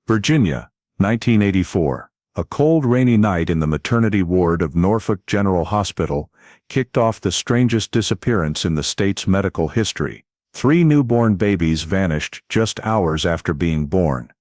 Virginia, 1984. A cold rainy night in the maternity ward of Norfolk General Hospital kicked off the strangest disappearance in the state's medical history. 3 newborn babies vanished just hours after being born.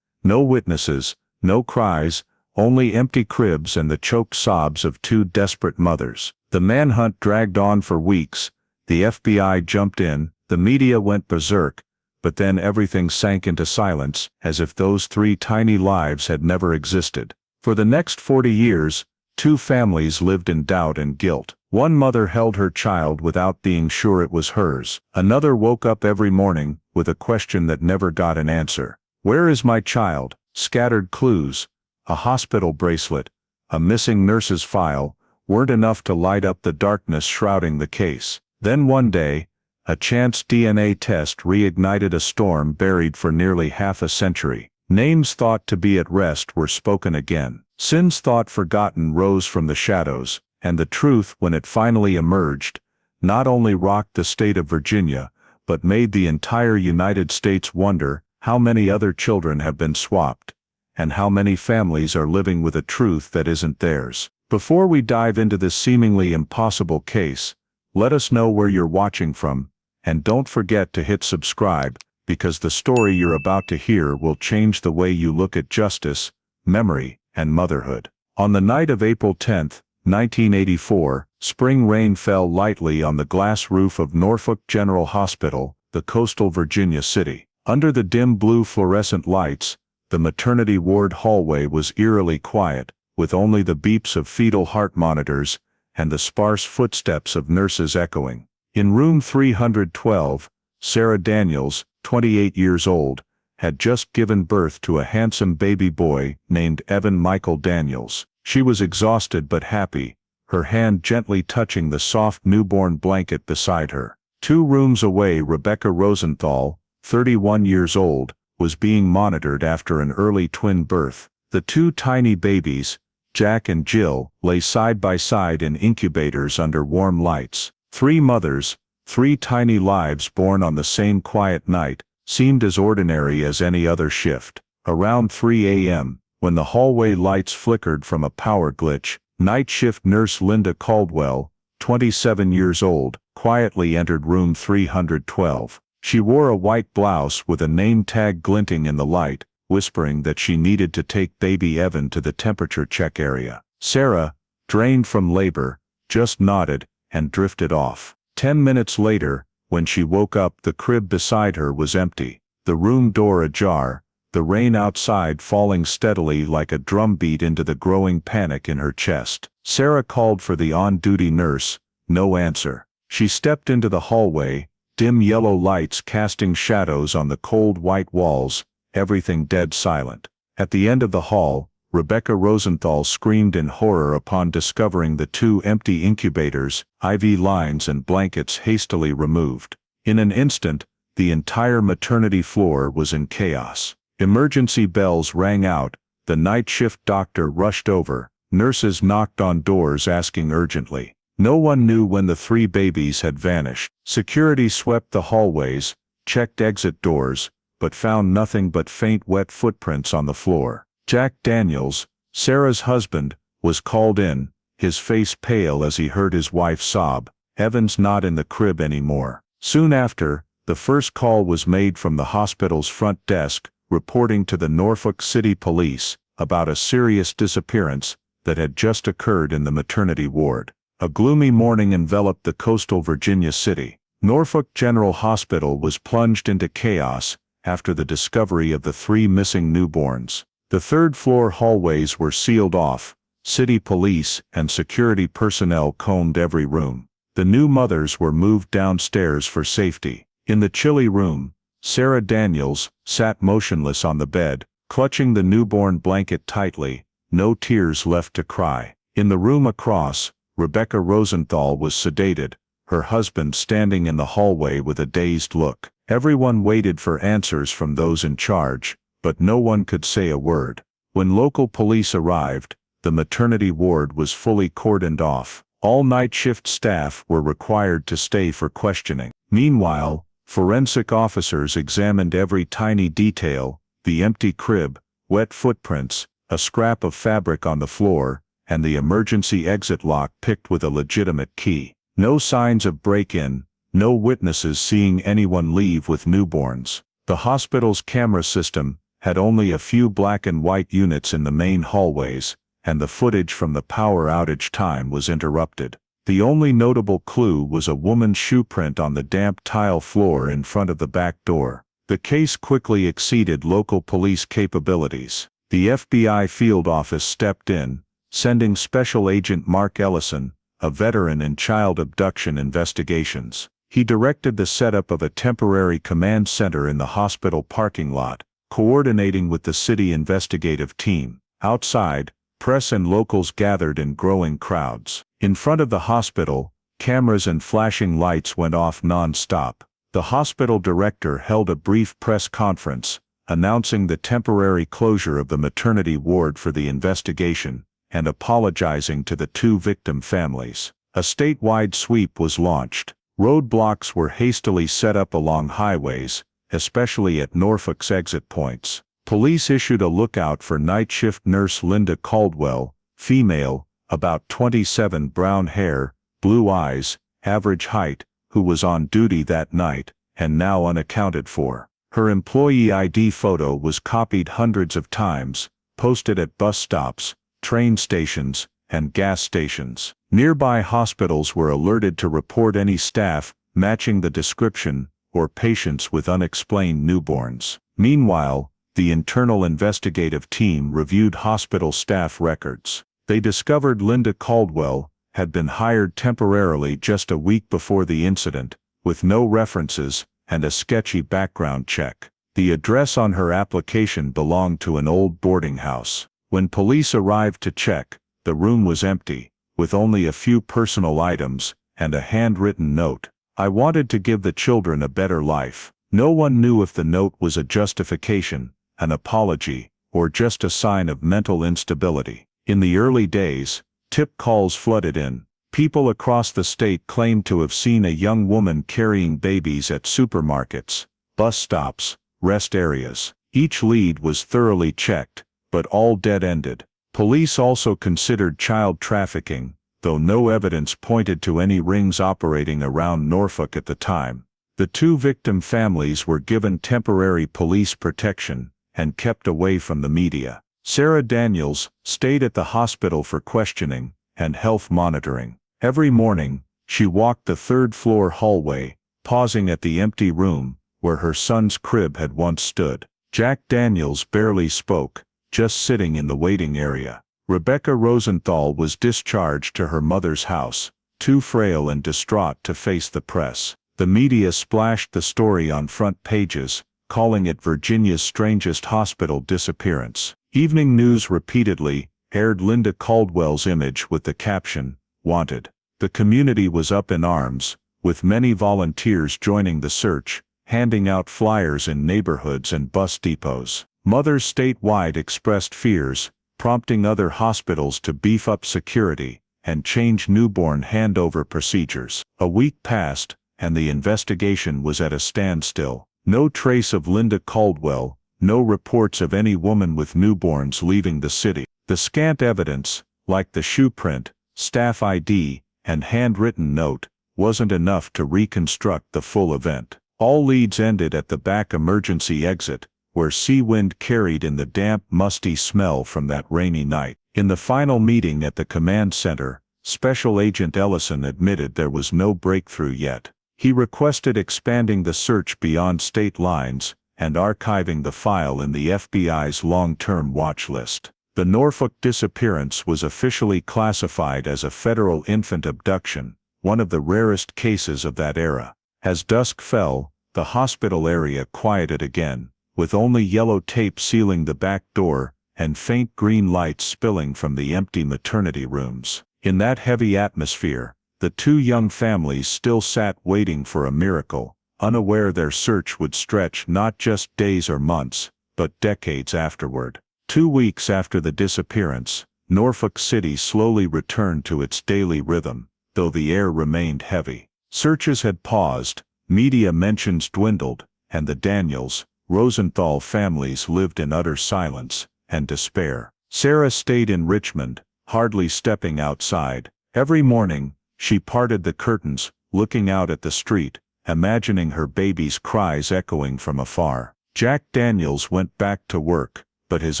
No witnesses, no cries, only empty cribs and the choked sobs of 2 desperate mothers. The manhunt dragged on for weeks. The FBI jumped in, the media went berserk, but then everything sank into silence, as if those 3 tiny lives had never existed. For the next 40 years, 2 families lived in doubt and guilt. One mother held her child without being sure it was hers. Another woke up every morning with a question that never got an answer. Where is my child? Scattered clues, a hospital bracelet, a missing nurse's file, weren't enough to light up the darkness shrouding the case. Then one day, a chance DNA test reignited a storm buried for nearly half a century. Names thought to be at rest were spoken again. Sins thought forgotten rose from the shadows, and the truth, when it finally emerged, not only rocked the state of Virginia, but made the entire United States wonder how many other children have been swapped, and how many families are living with a truth that isn't theirs. Before we dive into this seemingly impossible case, let us know where you're watching from, and don't forget to hit subscribe, because the story you're about to hear will change the way you look at justice, memory, and motherhood. On the night of April 10, 1984, spring rain fell lightly on the glass roof of Norfolk General Hospital, the coastal Virginia city. Under the dim blue fluorescent lights, the maternity ward hallway was eerily quiet, with only the beeps of fetal heart monitors and the sparse footsteps of nurses echoing. In room 312, Sarah Daniels, 28 years old, had just given birth to a handsome baby boy named Evan Michael Daniels. She was exhausted but happy, her hand gently touching the soft newborn blanket beside her. 2 rooms away, Rebecca Rosenthal, 31 years old, was being monitored after an early twin birth. The 2 tiny babies, Jack and Jill, lay side by side in incubators under warm lights. 3 mothers, 3 tiny lives born on the same quiet night, seemed as ordinary as any other shift. Around 3 a.m., when the hallway lights flickered from a power glitch, night shift nurse Linda Caldwell, 27 years old, quietly entered room 312. She wore a white blouse with a name tag glinting in the light, whispering that she needed to take baby Evan to the temperature check area. Sarah, drained from labor, just nodded and drifted off. 10 minutes later, when she woke up, the crib beside her was empty, the room door ajar, the rain outside falling steadily like a drumbeat into the growing panic in her chest. Sarah called for the on-duty nurse, no answer. She stepped into the hallway, dim yellow lights casting shadows on the cold white walls, everything dead silent. At the end of the hall, Rebecca Rosenthal screamed in horror upon discovering the 2 empty incubators, IV lines and blankets hastily removed. In an instant, the entire maternity floor was in chaos. Emergency bells rang out, the night shift doctor rushed over, nurses knocked on doors asking urgently. No one knew when the 3 babies had vanished. Security swept the hallways, checked exit doors, but found nothing but faint wet footprints on the floor. Jack Daniels, Sarah's husband, was called in, his face pale as he heard his wife sob, "Evan's not in the crib anymore." Soon after, the first call was made from the hospital's front desk, reporting to the Norfolk City Police about a serious disappearance that had just occurred in the maternity ward. A gloomy morning enveloped the coastal Virginia city. Norfolk General Hospital was plunged into chaos after the discovery of the 3 missing newborns. The 3rd-floor hallways were sealed off, city police and security personnel combed every room. The new mothers were moved downstairs for safety. In the chilly room, Sarah Daniels sat motionless on the bed, clutching the newborn blanket tightly, no tears left to cry. In the room across, Rebecca Rosenthal was sedated, her husband standing in the hallway with a dazed look. Everyone waited for answers from those in charge, but no one could say a word. When local police arrived, the maternity ward was fully cordoned off. All night shift staff were required to stay for questioning. Meanwhile, forensic officers examined every tiny detail, the empty crib, wet footprints, a scrap of fabric on the floor, and the emergency exit lock picked with a legitimate key. No signs of break-in, no witnesses seeing anyone leave with newborns. The hospital's camera system had only a few black and white units in the main hallways, and the footage from the power outage time was interrupted. The only notable clue was a woman's shoe print on the damp tile floor in front of the back door. The case quickly exceeded local police capabilities. The FBI field office stepped in, sending Special Agent Mark Ellison, a veteran in child abduction investigations. He directed the setup of a temporary command center in the hospital parking lot, coordinating with the city investigative team. Outside, press and locals gathered in growing crowds. In front of the hospital, cameras and flashing lights went off non-stop. The hospital director held a brief press conference, announcing the temporary closure of the maternity ward for the investigation, and apologizing to the two victim families. A statewide sweep was launched. Roadblocks were hastily set up along highways, especially at Norfolk's exit points. Police issued a lookout for night shift nurse Linda Caldwell, female, about 27, brown hair, blue eyes, average height, who was on duty that night, and now unaccounted for. Her employee ID photo was copied hundreds of times, posted at bus stops, train stations, and gas stations. Nearby hospitals were alerted to report any staff matching the description or patients with unexplained newborns. Meanwhile, the internal investigative team reviewed hospital staff records. They discovered Linda Caldwell had been hired temporarily just a week before the incident, with no references and a sketchy background check. The address on her application belonged to an old boarding house. When police arrived to check, the room was empty, with only a few personal items and a handwritten note. "I wanted to give the children a better life." No one knew if the note was a justification, an apology, or just a sign of mental instability. In the early days, tip calls flooded in. People across the state claimed to have seen a young woman carrying babies at supermarkets, bus stops, rest areas. Each lead was thoroughly checked, but all dead-ended. Police also considered child trafficking, though no evidence pointed to any rings operating around Norfolk at the time. The two victim families were given temporary police protection and kept away from the media. Sarah Daniels stayed at the hospital for questioning and health monitoring. Every morning, she walked the third-floor hallway, pausing at the empty room where her son's crib had once stood. Jack Daniels barely spoke, just sitting in the waiting area. Rebecca Rosenthal was discharged to her mother's house, too frail and distraught to face the press. The media splashed the story on front pages, calling it Virginia's strangest hospital disappearance. Evening news repeatedly aired Linda Caldwell's image with the caption, "Wanted." The community was up in arms, with many volunteers joining the search, handing out flyers in neighborhoods and bus depots. Mothers statewide expressed fears, prompting other hospitals to beef up security and change newborn handover procedures. A week passed, and the investigation was at a standstill. No trace of Linda Caldwell, no reports of any woman with newborns leaving the city. The scant evidence, like the shoe print, staff ID, and handwritten note, wasn't enough to reconstruct the full event. All leads ended at the back emergency exit, where sea wind carried in the damp, musty smell from that rainy night. In the final meeting at the command center, Special Agent Ellison admitted there was no breakthrough yet. He requested expanding the search beyond state lines and archiving the file in the FBI's long-term watch list. The Norfolk disappearance was officially classified as a federal infant abduction, one of the rarest cases of that era. As dusk fell, the hospital area quieted again, with only yellow tape sealing the back door and faint green lights spilling from the empty maternity rooms. In that heavy atmosphere, the two young families still sat waiting for a miracle, unaware their search would stretch not just days or months, but decades afterward. 2 weeks after the disappearance, Norfolk City slowly returned to its daily rhythm, though the air remained heavy. Searches had paused, media mentions dwindled, and the Daniels, Rosenthal families lived in utter silence, and despair. Sarah stayed in Richmond, hardly stepping outside. Every morning, she parted the curtains, looking out at the street, imagining her baby's cries echoing from afar. Jack Daniels went back to work, but his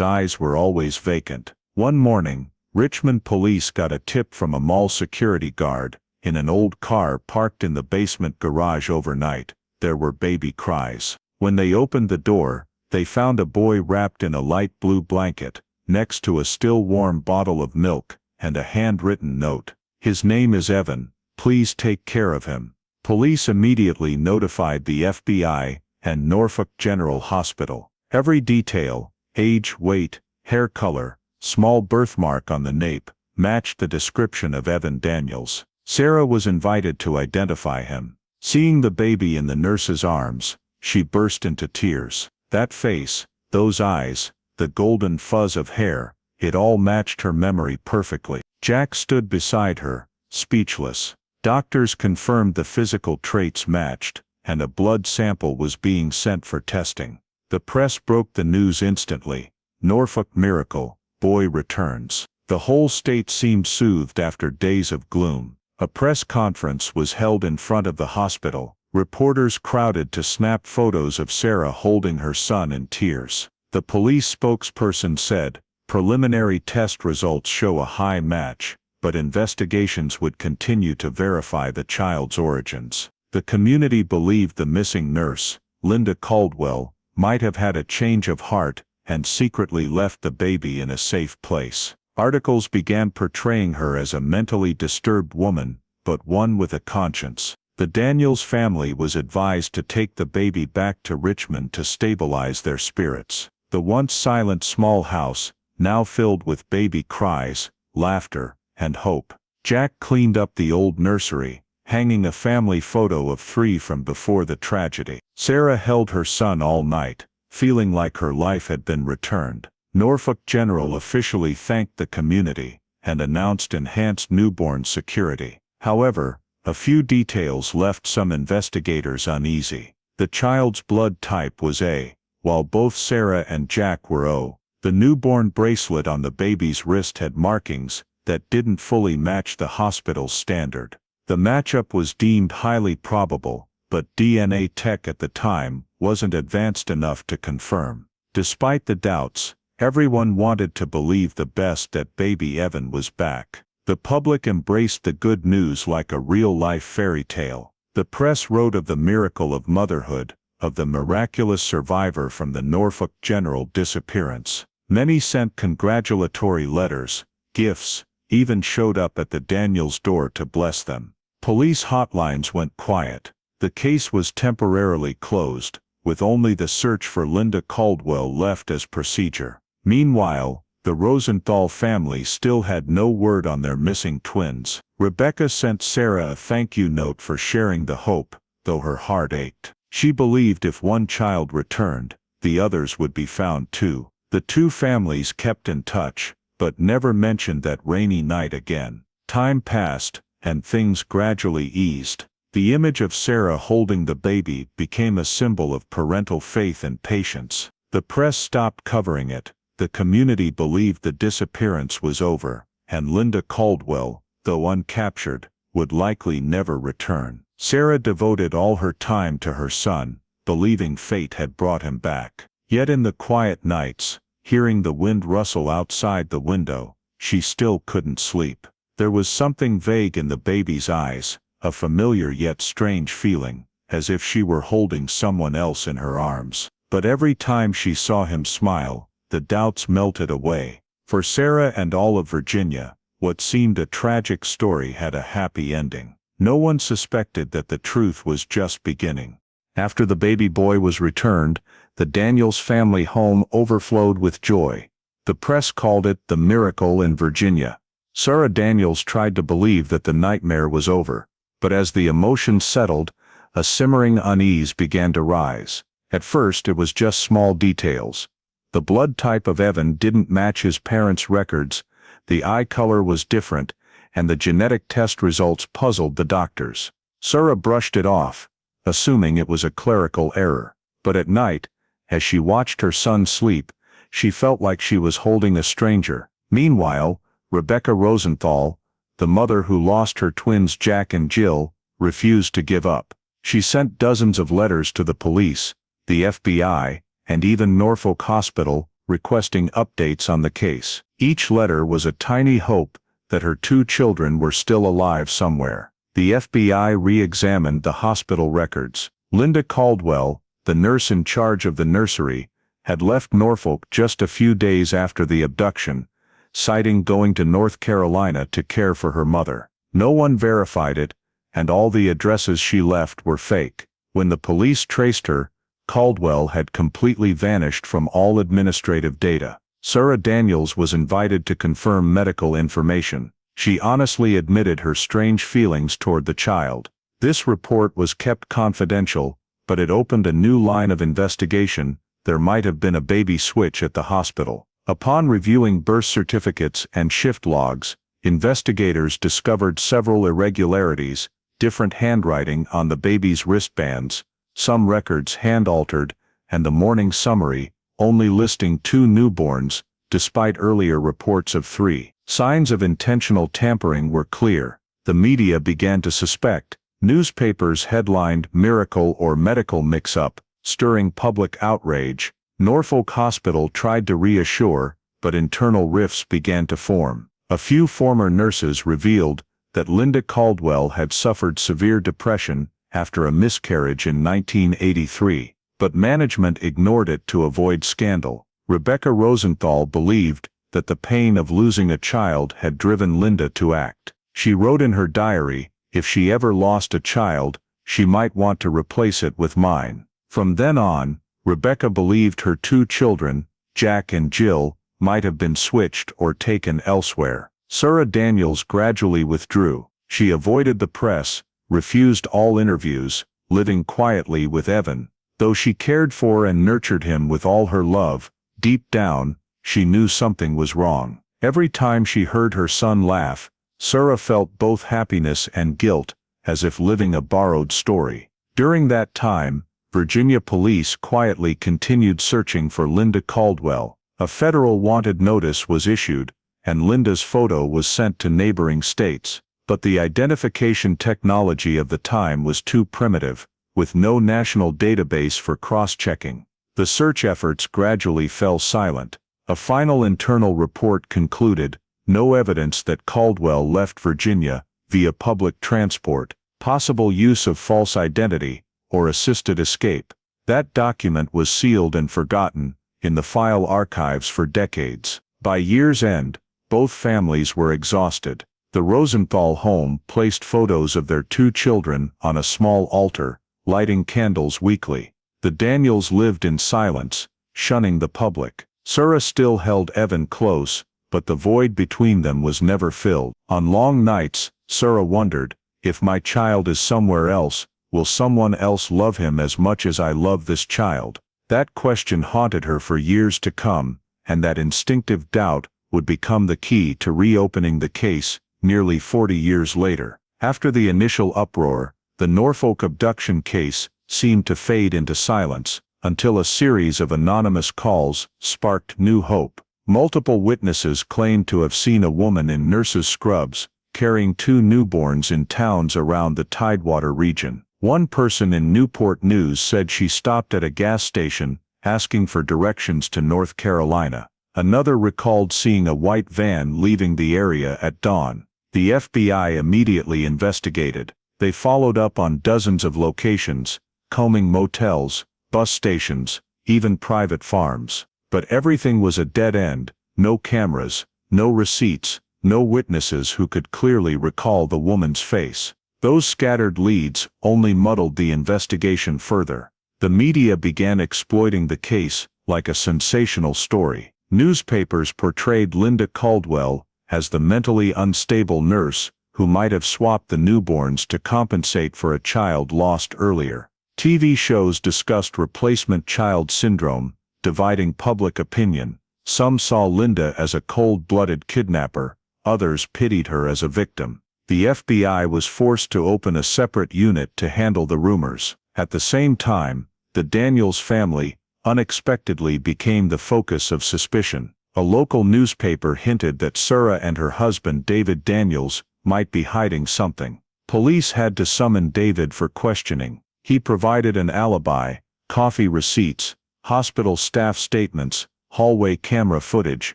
eyes were always vacant. One morning, Richmond police got a tip from a mall security guard. In an old car parked in the basement garage overnight, there were baby cries. When they opened the door, they found a boy wrapped in a light blue blanket, next to a still warm bottle of milk, and a handwritten note. "His name is Evan. Please take care of him." Police immediately notified the FBI and Norfolk General Hospital. Every detail, age, weight, hair color, small birthmark on the nape, matched the description of Evan Daniels. Sarah was invited to identify him. Seeing the baby in the nurse's arms, she burst into tears. That face, those eyes, the golden fuzz of hair, it all matched her memory perfectly. Jack stood beside her, speechless. Doctors confirmed the physical traits matched, and a blood sample was being sent for testing. The press broke the news instantly. Norfolk miracle, boy returns. The whole state seemed soothed after days of gloom. A press conference was held in front of the hospital. Reporters crowded to snap photos of Sarah holding her son in tears. The police spokesperson said, "Preliminary test results show a high match, but investigations would continue to verify the child's origins." The community believed the missing nurse, Linda Caldwell, might have had a change of heart and secretly left the baby in a safe place. Articles began portraying her as a mentally disturbed woman, but one with a conscience. The Daniels family was advised to take the baby back to Richmond to stabilize their spirits. The once silent small house, now filled with baby cries, laughter, and hope. Jack cleaned up the old nursery, hanging a family photo of 3 from before the tragedy. Sarah held her son all night, feeling like her life had been returned. Norfolk General officially thanked the community and announced enhanced newborn security. However, a few details left some investigators uneasy. The child's blood type was A, while both Sarah and Jack were O. The newborn bracelet on the baby's wrist had markings that didn't fully match the hospital's standard. The matchup was deemed highly probable, but DNA tech at the time wasn't advanced enough to confirm. Despite the doubts, everyone wanted to believe the best, that baby Evan was back. The public embraced the good news like a real-life fairy tale. The press wrote of the miracle of motherhood, of the miraculous survivor from the Norfolk General disappearance. Many sent congratulatory letters, gifts, even showed up at the Daniels' door to bless them. Police hotlines went quiet. The case was temporarily closed, with only the search for Linda Caldwell left as procedure. Meanwhile, the Rosenthal family still had no word on their missing twins. Rebecca sent Sarah a thank you note for sharing the hope, though her heart ached. She believed if one child returned, the others would be found too. The two families kept in touch, but never mentioned that rainy night again. Time passed, and things gradually eased. The image of Sarah holding the baby became a symbol of parental faith and patience. The press stopped covering it. The community believed the disappearance was over, and Linda Caldwell, though uncaptured, would likely never return. Sarah devoted all her time to her son, believing fate had brought him back. Yet in the quiet nights, hearing the wind rustle outside the window, she still couldn't sleep. There was something vague in the baby's eyes, a familiar yet strange feeling, as if she were holding someone else in her arms. But every time she saw him smile, the doubts melted away. For Sarah and all of Virginia, what seemed a tragic story had a happy ending. No one suspected that the truth was just beginning. After the baby boy was returned, the Daniels family home overflowed with joy. The press called it the miracle in Virginia. Sarah Daniels tried to believe that the nightmare was over, but as the emotions settled, a simmering unease began to rise. At first it was just small details. The blood type of Evan didn't match his parents' records, the eye color was different, and the genetic test results puzzled the doctors. Sarah brushed it off, assuming it was a clerical error. But at night, as she watched her son sleep, She felt like she was holding a stranger. Meanwhile, Rebecca Rosenthal, the mother who lost her twins Jack and Jill, refused to give up. She sent dozens of letters to the police, the FBI, and even Norfolk Hospital, requesting updates on the case. Each letter was a tiny hope that her 2 children were still alive somewhere. The FBI re-examined the hospital records. Linda Caldwell, the nurse in charge of the nursery, had left Norfolk just a few days after the abduction, citing going to North Carolina to care for her mother. No one verified it, and all the addresses she left were fake. When the police traced her, Caldwell had completely vanished from all administrative data. Sarah Daniels was invited to confirm medical information. She honestly admitted her strange feelings toward the child. This report was kept confidential, but it opened a new line of investigation. There might have been a baby switch at the hospital. Upon reviewing birth certificates and shift logs, investigators discovered several irregularities, different handwriting on the baby's wristbands, some records hand-altered, and the morning summary, only listing 2 newborns, despite earlier reports of 3. Signs of intentional tampering were clear. The media began to suspect. Newspapers headlined "Miracle" or "Medical Mix-Up," stirring public outrage. Norfolk Hospital tried to reassure, but internal rifts began to form. A few former nurses revealed that Linda Caldwell had suffered severe depression after a miscarriage in 1983, but management ignored it to avoid scandal. Rebecca Rosenthal believed that the pain of losing a child had driven Linda to act. She wrote in her diary, "If she ever lost a child, she might want to replace it with mine." From then on, Rebecca believed her 2 children, Jack and Jill, might have been switched or taken elsewhere. Sarah Daniels gradually withdrew. She avoided the press, refused all interviews, living quietly with Evan. Though she cared for and nurtured him with all her love, deep down, she knew something was wrong. Every time she heard her son laugh, Sarah felt both happiness and guilt, as if living a borrowed story. During that time, Virginia police quietly continued searching for Linda Caldwell. A federal wanted notice was issued, and Linda's photo was sent to neighboring states. But the identification technology of the time was too primitive, with no national database for cross-checking. The search efforts gradually fell silent. A final internal report concluded, no evidence that Caldwell left Virginia via public transport, possible use of false identity, or assisted escape. That document was sealed and forgotten in the file archives for decades. By year's end, both families were exhausted. The Rosenthal home placed photos of their 2 children on a small altar, lighting candles weekly. The Daniels lived in silence, shunning the public. Sarah still held Evan close, but the void between them was never filled. On long nights, Sarah wondered, if my child is somewhere else, will someone else love him as much as I love this child? That question haunted her for years to come, and that instinctive doubt would become the key to reopening the case nearly 40 years later. After the initial uproar, the Norfolk abduction case seemed to fade into silence, until a series of anonymous calls sparked new hope. Multiple witnesses claimed to have seen a woman in nurse's scrubs, carrying 2 newborns in towns around the Tidewater region. One person in Newport News said she stopped at a gas station, asking for directions to North Carolina. Another recalled seeing a white van leaving the area at dawn. The FBI immediately investigated. They followed up on dozens of locations, combing motels, bus stations, even private farms. But everything was a dead end. No cameras, no receipts, no witnesses who could clearly recall the woman's face. Those scattered leads only muddled the investigation further. The media began exploiting the case like a sensational story. Newspapers portrayed Linda Caldwell as the mentally unstable nurse who might have swapped the newborns to compensate for a child lost earlier. TV shows discussed replacement child syndrome, dividing public opinion. Some saw Linda as a cold-blooded kidnapper, others pitied her as a victim. The FBI was forced to open a separate unit to handle the rumors. At the same time, the Daniels family, unexpectedly became the focus of suspicion. A local newspaper hinted that Sarah and her husband David Daniels might be hiding something. Police had to summon David for questioning. He provided an alibi, coffee receipts, hospital staff statements, hallway camera footage,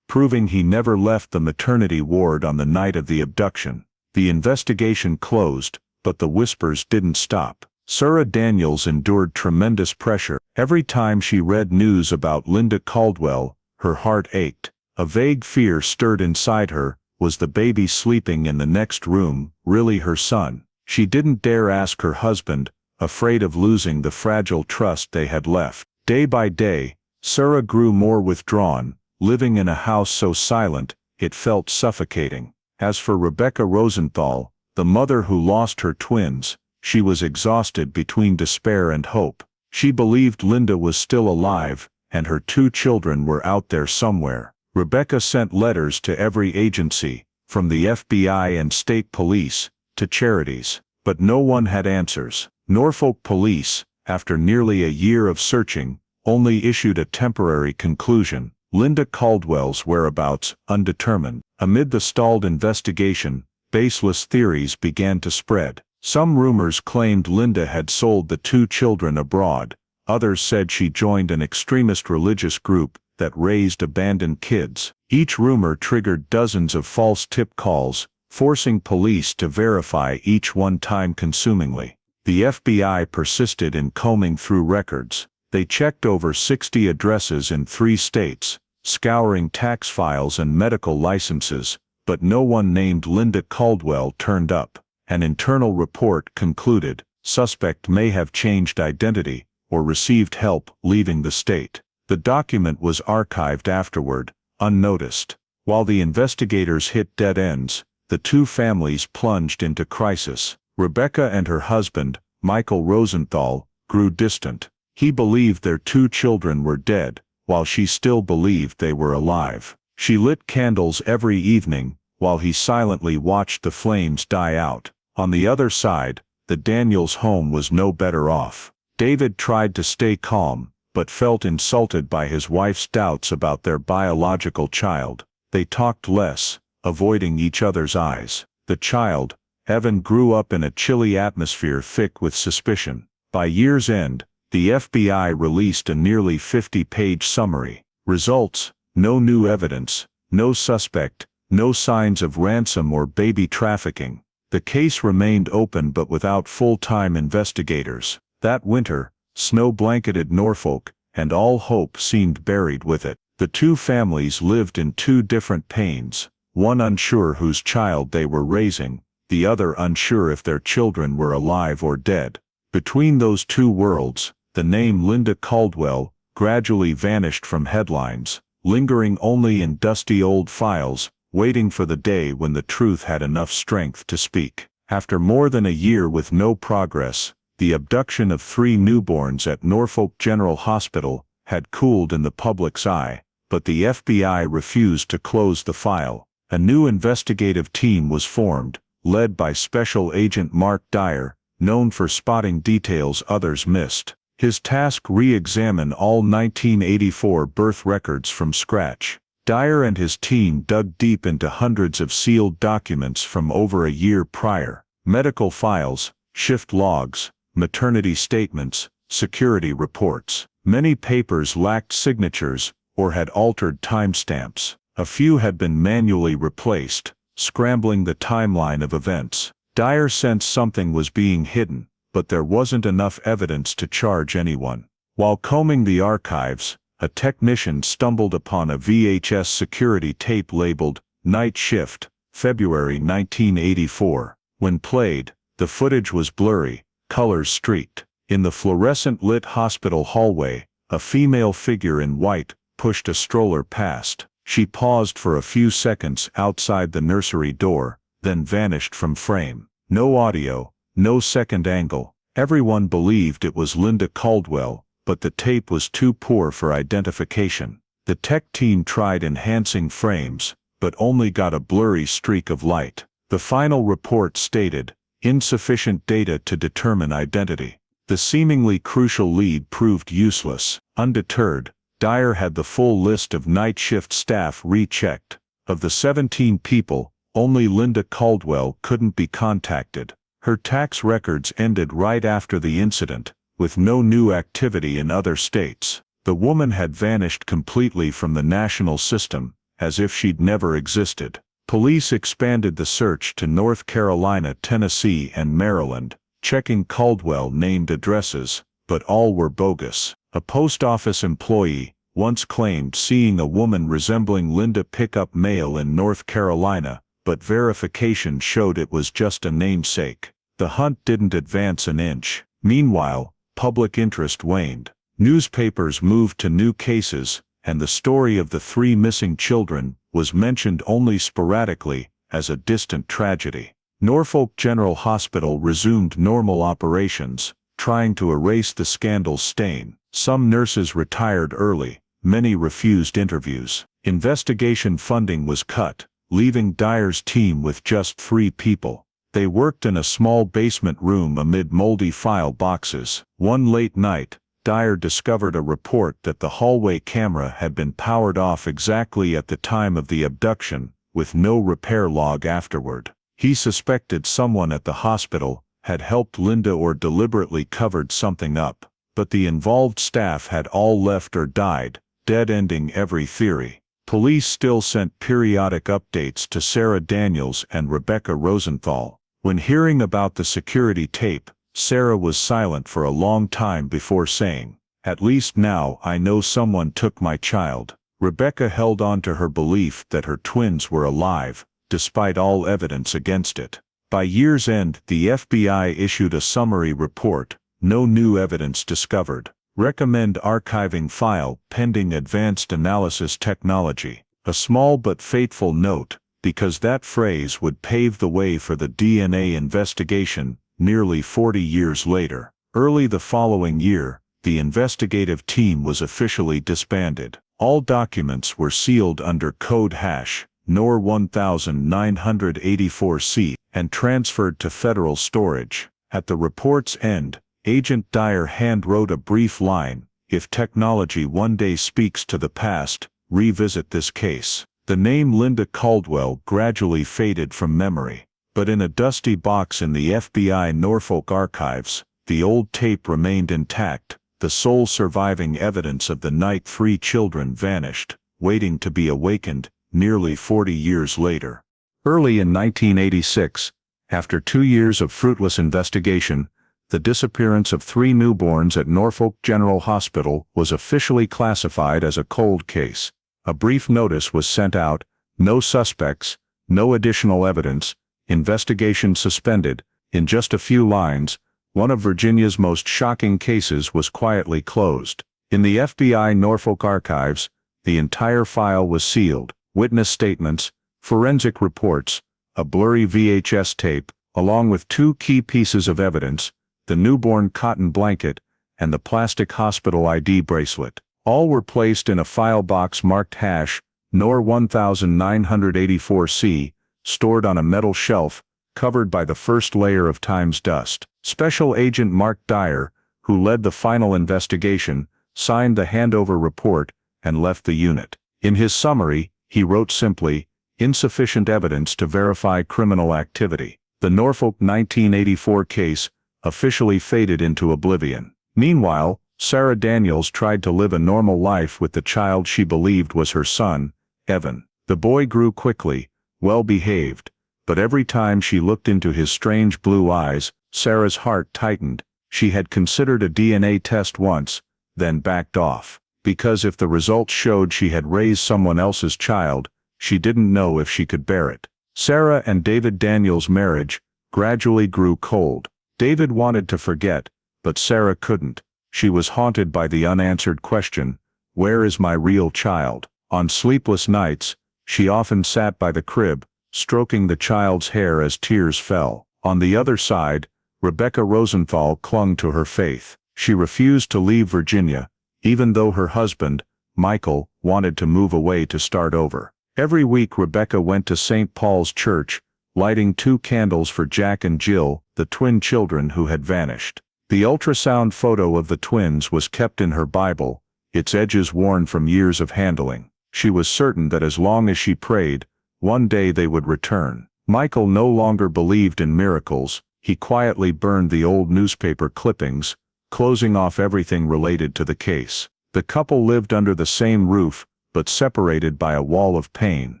proving he never left the maternity ward on the night of the abduction. The investigation closed, but the whispers didn't stop. Sarah Daniels endured tremendous pressure. Every time she read news about Linda Caldwell, her heart ached. A vague fear stirred inside her. Was the baby sleeping in the next room really her son? She didn't dare ask her husband, afraid of losing the fragile trust they had left. Day by day, Sarah grew more withdrawn, living in a house so silent, it felt suffocating. As for Rebecca Rosenthal, the mother who lost her twins, she was exhausted between despair and hope. She believed Linda was still alive, and her 2 children were out there somewhere. Rebecca sent letters to every agency, from the FBI and state police, to charities, but no one had answers. Norfolk police, after nearly a year of searching, only issued a temporary conclusion: Linda Caldwell's whereabouts undetermined. Amid the stalled investigation, baseless theories began to spread. Some rumors claimed Linda had sold the 2 children abroad. Others said she joined an extremist religious group that raised abandoned kids. Each rumor triggered dozens of false tip calls, forcing police to verify each one time-consumingly. The FBI persisted in combing through records. They checked over 60 addresses in 3 states, scouring tax files and medical licenses, but no one named Linda Caldwell turned up. An internal report concluded, suspect may have changed identity or received help leaving the state. The document was archived afterward, unnoticed. While the investigators hit dead ends, the 2 families plunged into crisis. Rebecca and her husband, Michael Rosenthal, grew distant. He believed their 2 children were dead, while she still believed they were alive. She lit candles every evening, while he silently watched the flames die out. On the other side, the Daniels home was no better off. David tried to stay calm, but felt insulted by his wife's doubts about their biological child. They talked less, avoiding each other's eyes. The child, Evan, grew up in a chilly atmosphere thick with suspicion. By year's end, the FBI released a nearly 50-page summary. Results: no new evidence, no suspect, no signs of ransom or baby trafficking. The case remained open but without full-time investigators. That winter, snow blanketed Norfolk, and all hope seemed buried with it. The 2 families lived in 2 different pains, one unsure whose child they were raising, the other unsure if their children were alive or dead. Between those 2 worlds, the name Linda Caldwell gradually vanished from headlines, lingering only in dusty old files, waiting for the day when the truth had enough strength to speak. After more than a year with no progress, the abduction of 3 newborns at Norfolk General Hospital had cooled in the public's eye, but the FBI refused to close the file. A new investigative team was formed, led by Special Agent Mark Dyer, known for spotting details others missed. His task: re-examine all 1984 birth records from scratch. Dyer and his team dug deep into hundreds of sealed documents from over a year prior. Medical files, shift logs, maternity statements, security reports. Many papers lacked signatures or had altered timestamps. A few had been manually replaced, scrambling the timeline of events. Dyer sensed something was being hidden, but there wasn't enough evidence to charge anyone. While combing the archives, a technician stumbled upon a VHS security tape labeled "Night Shift, February 1984. When played, the footage was blurry, colors streaked. In the fluorescent-lit hospital hallway, a female figure in white pushed a stroller past. She paused for a few seconds outside the nursery door, then vanished from frame. No audio, no second angle. Everyone believed it was Linda Caldwell, but the tape was too poor for identification. The tech team tried enhancing frames, but only got a blurry streak of light. The final report stated, insufficient data to determine identity. The seemingly crucial lead proved useless. Undeterred, Dyer had the full list of night shift staff rechecked. Of the 17 people, only Linda Caldwell couldn't be contacted. Her tax records ended right after the incident, with no new activity in other states. The woman had vanished completely from the national system, as if she'd never existed. Police expanded the search to North Carolina, Tennessee, and Maryland, checking Caldwell-named addresses, but all were bogus. A post office employee once claimed seeing a woman resembling Linda pick up mail in North Carolina, but verification showed it was just a namesake. The hunt didn't advance an inch. Meanwhile, public interest waned. Newspapers moved to new cases, and the story of the 3 missing children was mentioned only sporadically as a distant tragedy. Norfolk General Hospital resumed normal operations, trying to erase the scandal's stain. Some nurses retired early, many refused interviews. Investigation funding was cut, leaving Dyer's team with just 3 people. They worked in a small basement room amid moldy file boxes. One late night, Dyer discovered a report that the hallway camera had been powered off exactly at the time of the abduction, with no repair log afterward. He suspected someone at the hospital had helped Linda or deliberately covered something up, but the involved staff had all left or died, dead-ending every theory. Police still sent periodic updates to Sarah Daniels and Rebecca Rosenthal. When hearing about the security tape, Sarah was silent for a long time before saying, "At least now I know someone took my child." Rebecca held on to her belief that her twins were alive, despite all evidence against it. By year's end, the FBI issued a summary report: no new evidence discovered. Recommend archiving file pending advanced analysis technology. A small but fateful note, because that phrase would pave the way for the DNA investigation nearly 40 years later. Early the following year, the investigative team was officially disbanded. All documents were sealed under code hash NOR 1984C and transferred to federal storage. At the report's end, Agent Dyer hand-wrote a brief line: "If technology one day speaks to the past, revisit this case." The name Linda Caldwell gradually faded from memory, but in a dusty box in the FBI Norfolk archives, the old tape remained intact, the sole surviving evidence of the night 3 children vanished, waiting to be awakened nearly 40 years later. Early in 1986, after 2 years of fruitless investigation, the disappearance of 3 newborns at Norfolk General Hospital was officially classified as a cold case. A brief notice was sent out: no suspects, no additional evidence, investigation suspended. In just a few lines, one of Virginia's most shocking cases was quietly closed. In the FBI Norfolk archives, the entire file was sealed. Witness statements, forensic reports, a blurry VHS tape, along with 2 key pieces of evidence: the newborn cotton blanket and the plastic hospital ID bracelet. All were placed in a file box marked hash NOR 1984C, stored on a metal shelf, covered by the first layer of time's dust. Special Agent Mark Dyer, who led the final investigation, signed the handover report and left the unit. In his summary, he wrote simply, "Insufficient evidence to verify criminal activity." The Norfolk 1984 case officially faded into oblivion. Meanwhile, Sarah Daniels tried to live a normal life with the child she believed was her son, Evan. The boy grew quickly, well-behaved, but every time she looked into his strange blue eyes, Sarah's heart tightened. She had considered a DNA test once, then backed off. Because if the results showed she had raised someone else's child, she didn't know if she could bear it. Sarah and David Daniels' marriage gradually grew cold. David wanted to forget, but Sarah couldn't. She was haunted by the unanswered question, "Where is my real child?" On sleepless nights, she often sat by the crib, stroking the child's hair as tears fell. On the other side, Rebecca Rosenthal clung to her faith. She refused to leave Virginia, even though her husband, Michael, wanted to move away to start over. Every week Rebecca went to St. Paul's Church, lighting 2 candles for Jack and Jill, the twin children who had vanished. The ultrasound photo of the twins was kept in her Bible, its edges worn from years of handling. She was certain that as long as she prayed, one day they would return. Michael no longer believed in miracles. He quietly burned the old newspaper clippings, closing off everything related to the case. The couple lived under the same roof, but separated by a wall of pain.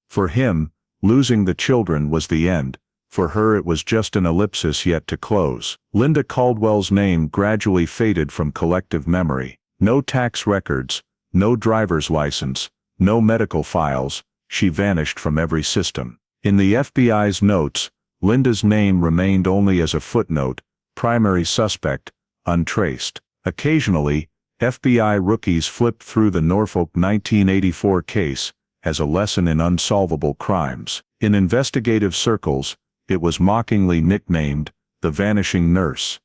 For him, losing the children was the end. For her it was just an ellipsis yet to close. Linda Caldwell's name gradually faded from collective memory. No tax records, no driver's license, no medical files. She vanished from every system. In the FBI's notes, Linda's name remained only as a footnote, primary suspect, untraced. Occasionally, FBI rookies flipped through the Norfolk 1984 case as a lesson in unsolvable crimes. In investigative circles, it was mockingly nicknamed the vanishing nurse.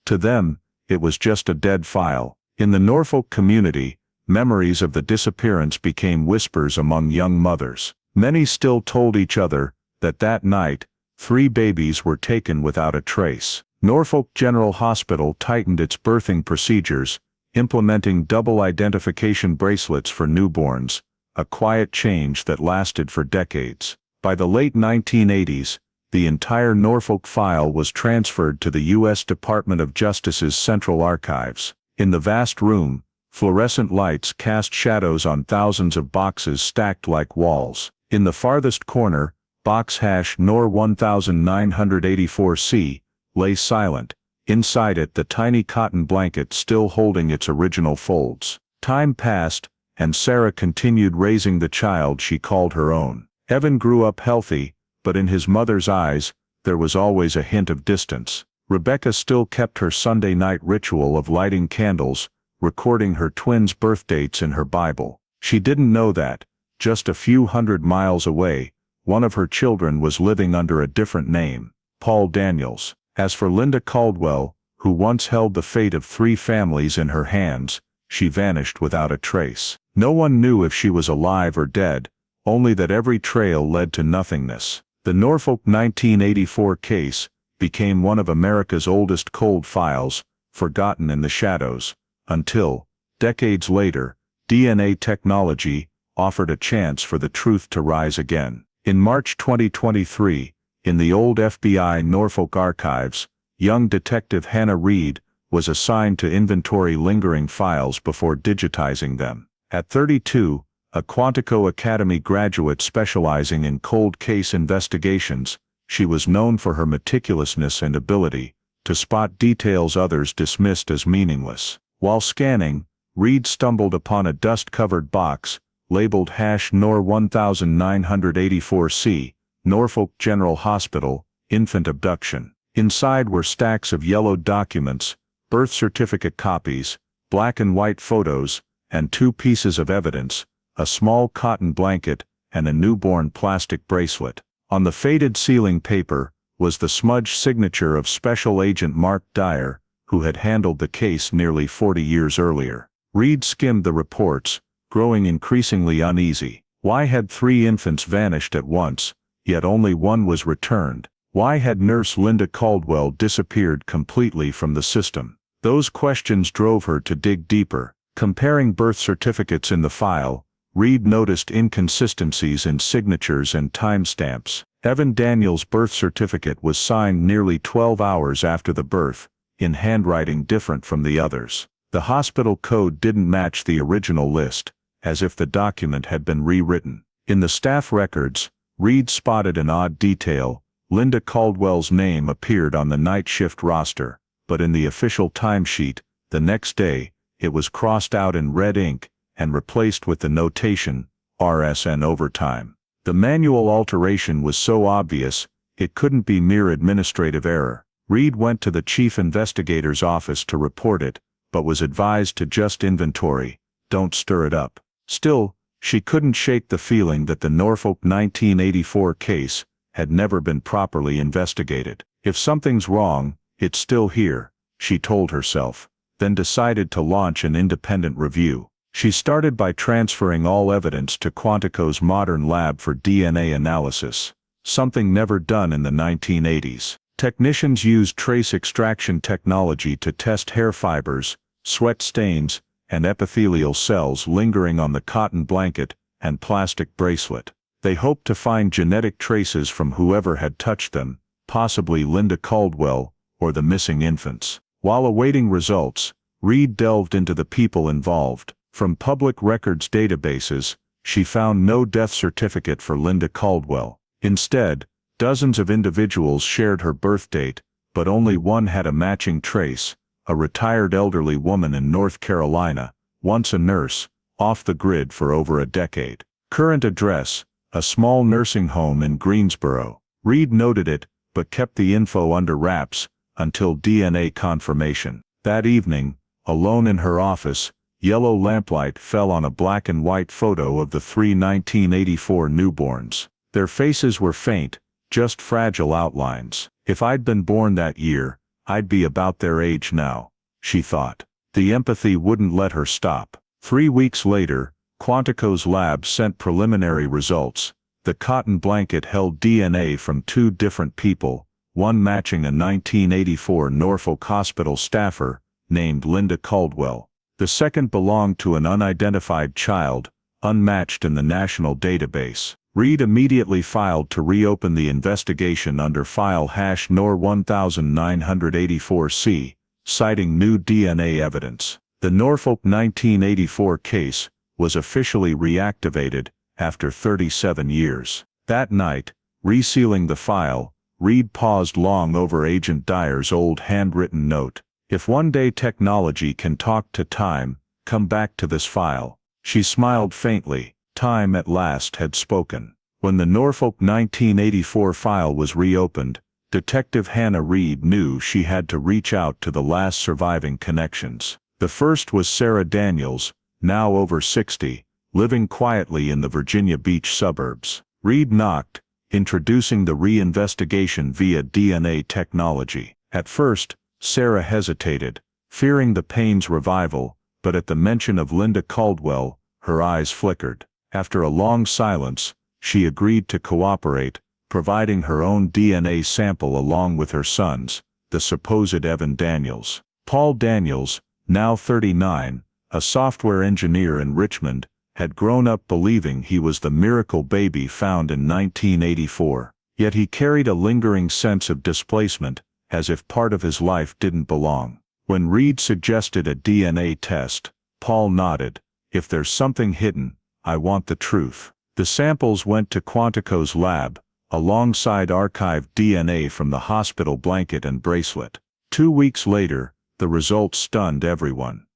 To them, it was just a dead file. In the Norfolk community, memories of the disappearance became whispers among young mothers. Many still told each other that that night, 3 babies were taken without a trace. Norfolk General Hospital tightened its birthing procedures, implementing double identification bracelets for newborns, a quiet change that lasted for decades. By the late 1980s, the entire Norfolk file was transferred to the U.S. Department of Justice's Central Archives. In the vast room, fluorescent lights cast shadows on thousands of boxes stacked like walls. In the farthest corner, box hash NOR 1984C lay silent, inside it the tiny cotton blanket still holding its original folds. Time passed, and Sarah continued raising the child she called her own. Evan grew up healthy, but in his mother's eyes, there was always a hint of distance. Rebecca still kept her Sunday night ritual of lighting candles, recording her twins' birth dates in her Bible. She didn't know that, just a few hundred miles away, one of her children was living under a different name, Paul Daniels. As for Linda Caldwell, who once held the fate of 3 families in her hands, she vanished without a trace. No one knew if she was alive or dead, only that every trail led to nothingness. The Norfolk 1984 case became one of America's oldest cold files, forgotten in the shadows, until, decades later, DNA technology offered a chance for the truth to rise again. In March 2023, in the old FBI Norfolk archives, young Detective Hannah Reed was assigned to inventory lingering files before digitizing them. At 32, a Quantico Academy graduate specializing in cold case investigations, she was known for her meticulousness and ability to spot details others dismissed as meaningless. While scanning, Reed stumbled upon a dust-covered box, labeled hash NOR 1984C, Norfolk General Hospital, infant abduction. Inside were stacks of yellowed documents, birth certificate copies, black and white photos, and 2 pieces of evidence, a small cotton blanket and a newborn plastic bracelet. On the faded sealing paper was the smudged signature of Special Agent Mark Dyer, who had handled the case nearly 40 years earlier. Reed skimmed the reports, growing increasingly uneasy. Why had 3 infants vanished at once, yet only 1 was returned? Why had nurse Linda Caldwell disappeared completely from the system? Those questions drove her to dig deeper. Comparing birth certificates in the file, Reed noticed inconsistencies in signatures and timestamps. Evan Daniels' birth certificate was signed nearly 12 hours after the birth, in handwriting different from the others. The hospital code didn't match the original list, as if the document had been rewritten. In the staff records, Reed spotted an odd detail. Linda Caldwell's name appeared on the night shift roster, but in the official timesheet, the next day, it was crossed out in red ink and replaced with the notation, RSN overtime. The manual alteration was so obvious, it couldn't be mere administrative error. Reed went to the chief investigator's office to report it, but was advised to just inventory, don't stir it up. Still, she couldn't shake the feeling that the Norfolk 1984 case had never been properly investigated. If something's wrong, it's still here, she told herself, then decided to launch an independent review. She started by transferring all evidence to Quantico's modern lab for DNA analysis, something never done in the 1980s. Technicians used trace extraction technology to test hair fibers, sweat stains, and epithelial cells lingering on the cotton blanket and plastic bracelet. They hoped to find genetic traces from whoever had touched them, possibly Linda Caldwell or the missing infants. While awaiting results, Reed delved into the people involved. From public records databases, she found no death certificate for Linda Caldwell. Instead, dozens of individuals shared her birth date, but only one had a matching trace: a retired elderly woman in North Carolina, once a nurse, off the grid for over a decade. Current address: a small nursing home in Greensboro. Reed noted it, but kept the info under wraps until DNA confirmation. That evening, alone in her office, yellow lamplight fell on a black and white photo of the three 1984 newborns. Their faces were faint, just fragile outlines. If I'd been born that year, I'd be about their age now, she thought. The empathy wouldn't let her stop. 3 weeks later, Quantico's lab sent preliminary results. The cotton blanket held DNA from 2 different people, one matching a 1984 Norfolk Hospital staffer named Linda Caldwell. The second belonged to an unidentified child, unmatched in the national database. Reed immediately filed to reopen the investigation under file #NOR 1984C, citing new DNA evidence. The Norfolk 1984 case was officially reactivated after 37 years. That night, resealing the file, Reed paused long over Agent Dyer's old handwritten note. "If one day technology can talk to time, come back to this file." She smiled faintly. Time at last had spoken. When the Norfolk 1984 file was reopened, Detective Hannah Reed knew she had to reach out to the last surviving connections. The first was Sarah Daniels, now over 60, living quietly in the Virginia Beach suburbs. Reed knocked, introducing the reinvestigation via DNA technology. At first, Sarah hesitated, fearing the pain's revival, but at the mention of Linda Caldwell, her eyes flickered. After a long silence, she agreed to cooperate, providing her own DNA sample along with her son's, the supposed Evan Daniels. Paul Daniels, now 39, a software engineer in Richmond, had grown up believing he was the miracle baby found in 1984. Yet he carried a lingering sense of displacement, as if part of his life didn't belong. When Reed suggested a DNA test, Paul nodded. "If there's something hidden, I want the truth." The samples went to Quantico's lab, alongside archived DNA from the hospital blanket and bracelet. 2 weeks later, the results stunned everyone.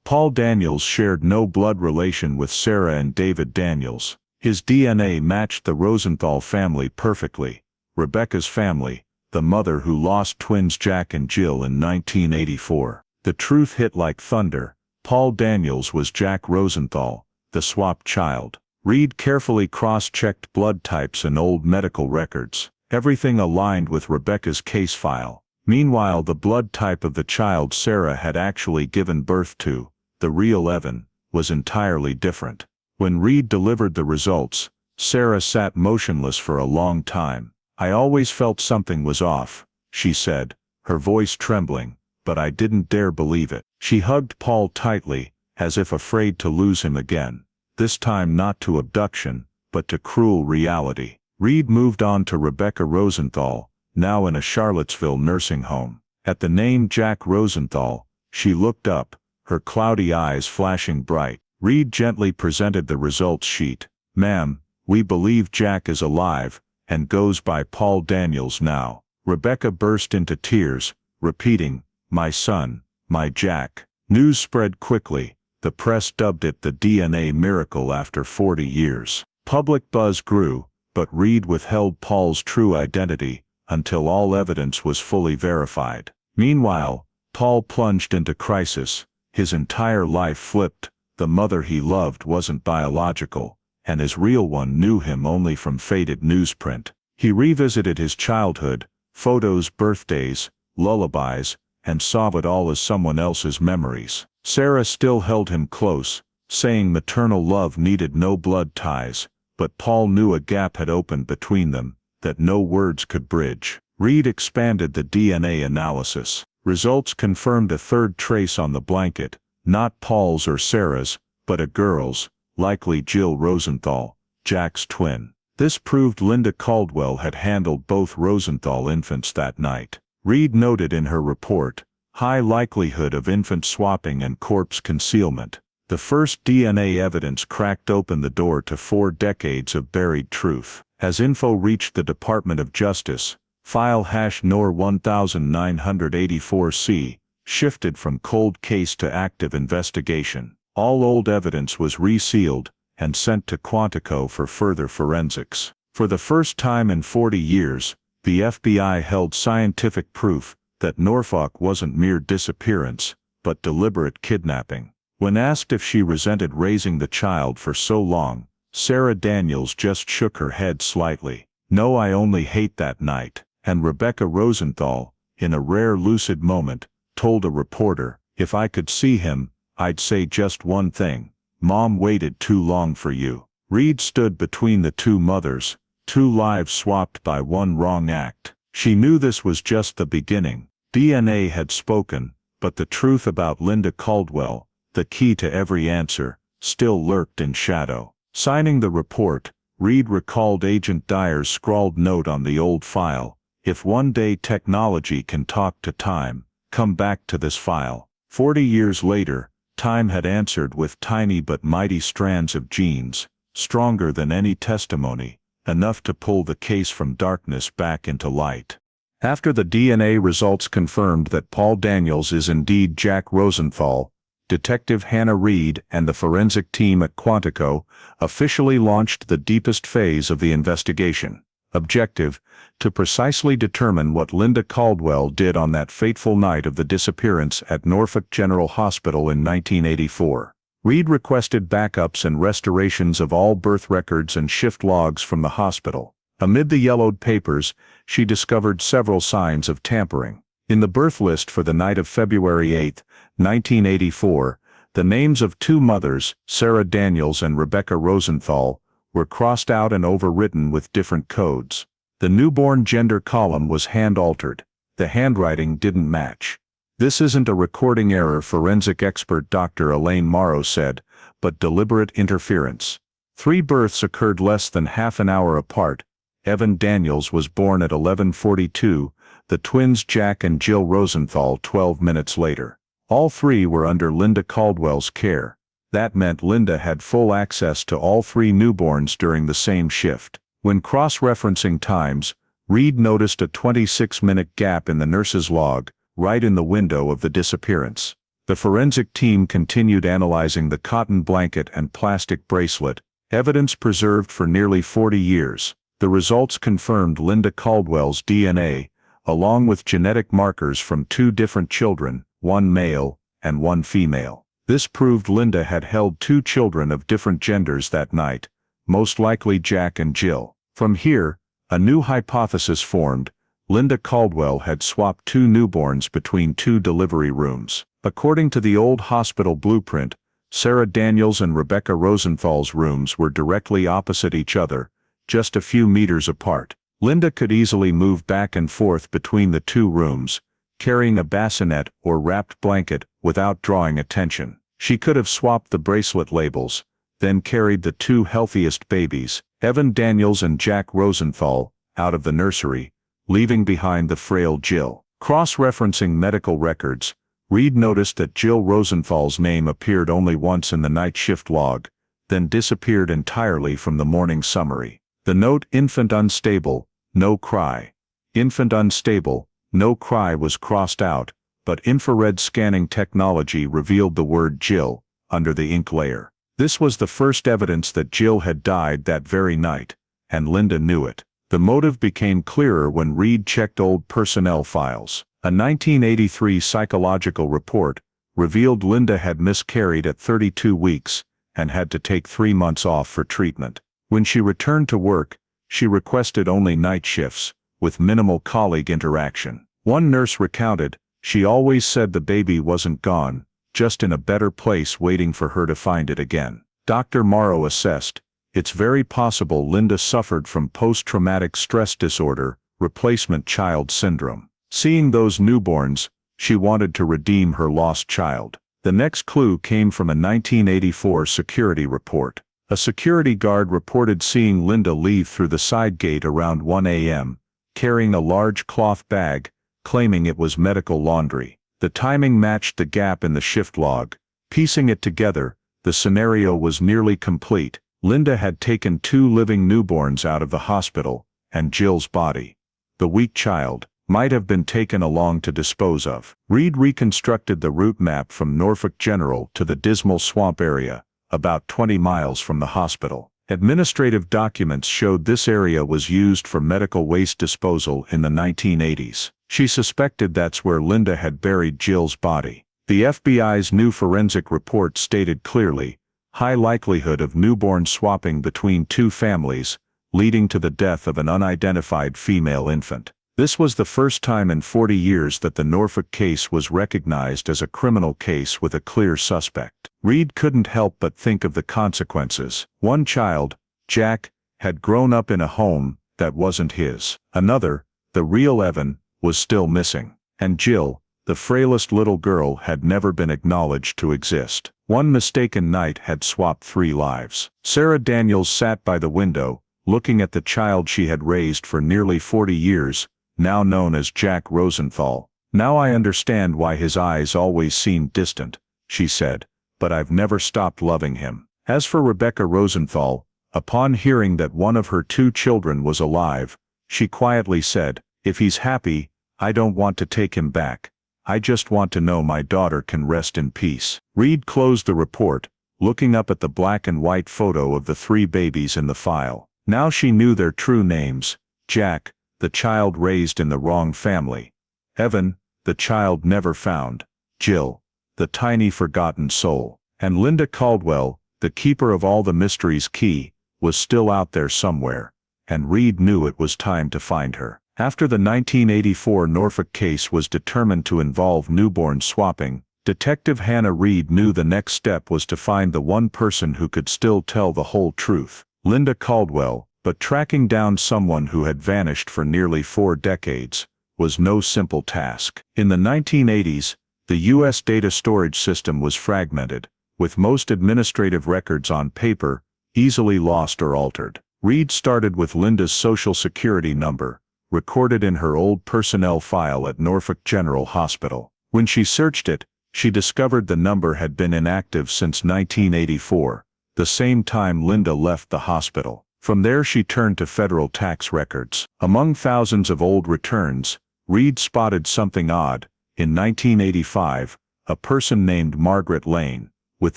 Paul Daniels shared no blood relation with Sarah and David Daniels. His DNA matched the Rosenthal family perfectly. Rebecca's family, the mother who lost twins Jack and Jill in 1984. The truth hit like thunder. Paul Daniels was Jack Rosenthal, the swapped child. Reed carefully cross-checked blood types and old medical records. Everything aligned with Rebecca's case file. Meanwhile, the blood type of the child Sarah had actually given birth to, the real Evan, was entirely different. When Reed delivered the results, Sarah sat motionless for a long time. "I always felt something was off," she said, her voice trembling, "but I didn't dare believe it." She hugged Paul tightly, as if afraid to lose him again. This time not to abduction, but to cruel reality. Reed moved on to Rebecca Rosenthal, now in a Charlottesville nursing home. At the name Jack Rosenthal, she looked up, her cloudy eyes flashing bright. Reed gently presented the results sheet. "Ma'am, we believe Jack is alive, and goes by Paul Daniels now." Rebecca burst into tears, repeating, "My son, my Jack." News spread quickly. The press dubbed it the DNA miracle after 40 years. Public buzz grew, but Reed withheld Paul's true identity until all evidence was fully verified. Meanwhile, Paul plunged into crisis. His entire life flipped. The mother he loved wasn't biological, and his real one knew him only from faded newsprint. He revisited his childhood, photos, birthdays, lullabies, and saw it all as someone else's memories. Sarah still held him close, saying maternal love needed no blood ties, but Paul knew a gap had opened between them that no words could bridge. Reed expanded the DNA analysis. Results confirmed a third trace on the blanket, not Paul's or Sarah's, but a girl's, likely Jill Rosenthal, Jack's twin. This proved Linda Caldwell had handled both Rosenthal infants that night. Reed noted in her report, high likelihood of infant swapping and corpse concealment. The first DNA evidence cracked open the door to 4 decades of buried truth. As info reached the Department of Justice, file #NOR 1984C shifted from cold case to active investigation. All old evidence was resealed and sent to Quantico for further forensics. For the first time in 40 years, the FBI held scientific proof that Norfolk wasn't mere disappearance, but deliberate kidnapping. When asked if she resented raising the child for so long, Sarah Daniels just shook her head slightly. "No, I only hate that night." And Rebecca Rosenthal, in a rare lucid moment, told a reporter, "If I could see him, I'd say just one thing. Mom waited too long for you." Reed stood between the two mothers, 2 lives swapped by one wrong act. She knew this was just the beginning. DNA had spoken, but the truth about Linda Caldwell, the key to every answer, still lurked in shadow. Signing the report, Reed recalled Agent Dyer's scrawled note on the old file, "If one day technology can talk to time, come back to this file." 40 years later, time had answered with tiny but mighty strands of genes, stronger than any testimony, enough to pull the case from darkness back into light. After the DNA results confirmed that Paul Daniels is indeed Jack Rosenthal, Detective Hannah Reed and the forensic team at Quantico officially launched the deepest phase of the investigation. Objective: to precisely determine what Linda Caldwell did on that fateful night of the disappearance at Norfolk General Hospital in 1984. Reed requested backups and restorations of all birth records and shift logs from the hospital. Amid the yellowed papers, she discovered several signs of tampering. In the birth list for the night of February 8, 1984, the names of 2 mothers, Sarah Daniels and Rebecca Rosenthal, were crossed out and overwritten with different codes. The newborn gender column was hand-altered. The handwriting didn't match. "This isn't a recording error," forensic expert Dr. Elaine Morrow said, "but deliberate interference." 3 births occurred less than half an hour apart. Evan Daniels was born at 11:42, the twins Jack and Jill Rosenthal 12 minutes later. All 3 were under Linda Caldwell's care. That meant Linda had full access to all 3 newborns during the same shift. When cross-referencing times, Reed noticed a 26-minute gap in the nurse's log, right in the window of the disappearance. The forensic team continued analyzing the cotton blanket and plastic bracelet, evidence preserved for nearly 40 years. The results confirmed Linda Caldwell's DNA, along with genetic markers from 2 different children, 1 male and 1 female. This proved Linda had held 2 children of different genders that night, most likely Jack and Jill. From here, a new hypothesis formed: Linda Caldwell had swapped 2 newborns between 2 delivery rooms. According to the old hospital blueprint, Sarah Daniels and Rebecca Rosenthal's rooms were directly opposite each other, just a few meters apart. Linda could easily move back and forth between the 2 rooms, carrying a bassinet or wrapped blanket without drawing attention. She could have swapped the bracelet labels, then carried the 2 healthiest babies, Evan Daniels and Jack Rosenthal, out of the nursery, leaving behind the frail Jill. Cross-referencing medical records, Reed noticed that Jill Rosenthal's name appeared only once in the night shift log, then disappeared entirely from the morning summary. The note "Infant unstable, no cry." Infant unstable, no cry was crossed out, but infrared scanning technology revealed the word Jill under the ink layer. This was the first evidence that Jill had died that very night, and Linda knew it. The motive became clearer when Reed checked old personnel files. A 1983 psychological report revealed Linda had miscarried at 32 weeks and had to take 3 months off for treatment. When she returned to work, she requested only night shifts, with minimal colleague interaction. One nurse recounted, "She always said the baby wasn't gone, just in a better place waiting for her to find it again." Dr. Morrow assessed, "It's very possible Linda suffered from post-traumatic stress disorder, replacement child syndrome. Seeing those newborns, she wanted to redeem her lost child. The next clue came from a 1984 security report. A security guard reported seeing Linda leave through the side gate around 1 a.m., carrying a large cloth bag, claiming it was medical laundry. The timing matched the gap in the shift log. Piecing it together, the scenario was nearly complete. Linda had taken 2 living newborns out of the hospital, and Jill's body, the weak child, might have been taken along to dispose of. Reed reconstructed the route map from Norfolk General to the Dismal Swamp area, about 20 miles from the hospital. Administrative documents showed this area was used for medical waste disposal in the 1980s. She suspected that's where Linda had buried Jill's body. The FBI's new forensic report stated clearly, high likelihood of newborn swapping between 2 families, leading to the death of an unidentified female infant. This was the first time in 40 years that the Norfolk case was recognized as a criminal case with a clear suspect. Reed couldn't help but think of the consequences. One child, Jack, had grown up in a home that wasn't his. Another, the real Evan, was still missing. And Jill, the frailest little girl, had never been acknowledged to exist. One mistaken night had swapped 3 lives. Sarah Daniels sat by the window, looking at the child she had raised for nearly 40 years, now known as Jack Rosenthal. Now I understand why his eyes always seemed distant, she said, but I've never stopped loving him. As for Rebecca Rosenthal, upon hearing that one of her 2 children was alive, she quietly said, if he's happy, I don't want to take him back. I just want to know my daughter can rest in peace. Reed closed the report, looking up at the black and white photo of the 3 babies in the file. Now she knew their true names: Jack, the child raised in the wrong family; Evan, the child never found; Jill, the tiny forgotten soul. And Linda Caldwell, the keeper of all the mysteries key, was still out there somewhere, and Reed knew it was time to find her. After the 1984 Norfolk case was determined to involve newborn swapping, Detective Hannah Reed knew the next step was to find the one person who could still tell the whole truth: Linda Caldwell. But tracking down someone who had vanished for nearly 4 decades was no simple task. In the 1980s, the U.S. data storage system was fragmented, with most administrative records on paper, easily lost or altered. Reed started with Linda's social security number, recorded in her old personnel file at Norfolk General Hospital. When she searched it, she discovered the number had been inactive since 1984, the same time Linda left the hospital. From there she turned to federal tax records. Among thousands of old returns, Reed spotted something odd. In 1985, a person named Margaret Lane, with